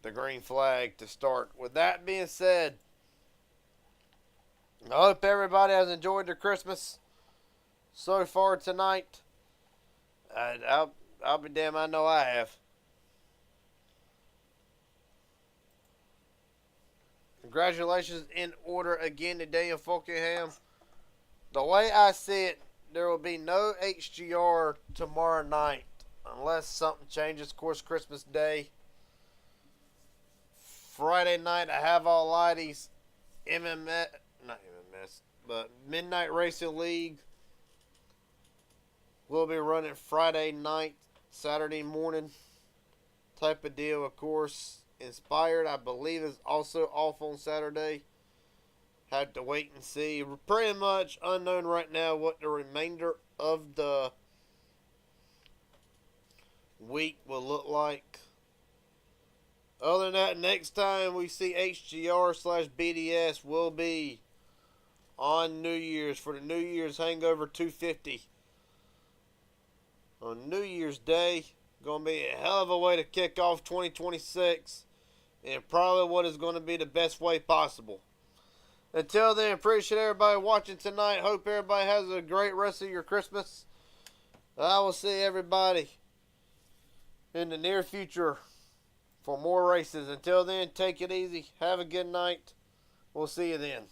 the green flag to start. With that being said, I hope everybody has enjoyed their Christmas so far tonight. I'll be damned, I know I have. Congratulations in order again to Daniel Fulkingham. The way I see it, there will be no HGR tomorrow night unless something changes. Of course, Christmas Day. Friday night, I have all lighties. MMS, not MMS, but Midnight Racing League will be running Friday night, Saturday morning type of deal, of course. Inspired, I believe, is also off on Saturday. Have to wait and see. We're pretty much unknown right now what the remainder of the week will look like. Other than that, next time we see HGR/BDS will be on New Year's for the New Year's Hangover 250. On New Year's Day, going to be a hell of a way to kick off 2026. And probably what is going to be the best way possible. Until then, appreciate everybody watching tonight. Hope everybody has a great rest of your Christmas. I will see everybody in the near future for more races. Until then, take it easy. Have a good night. We'll see you then.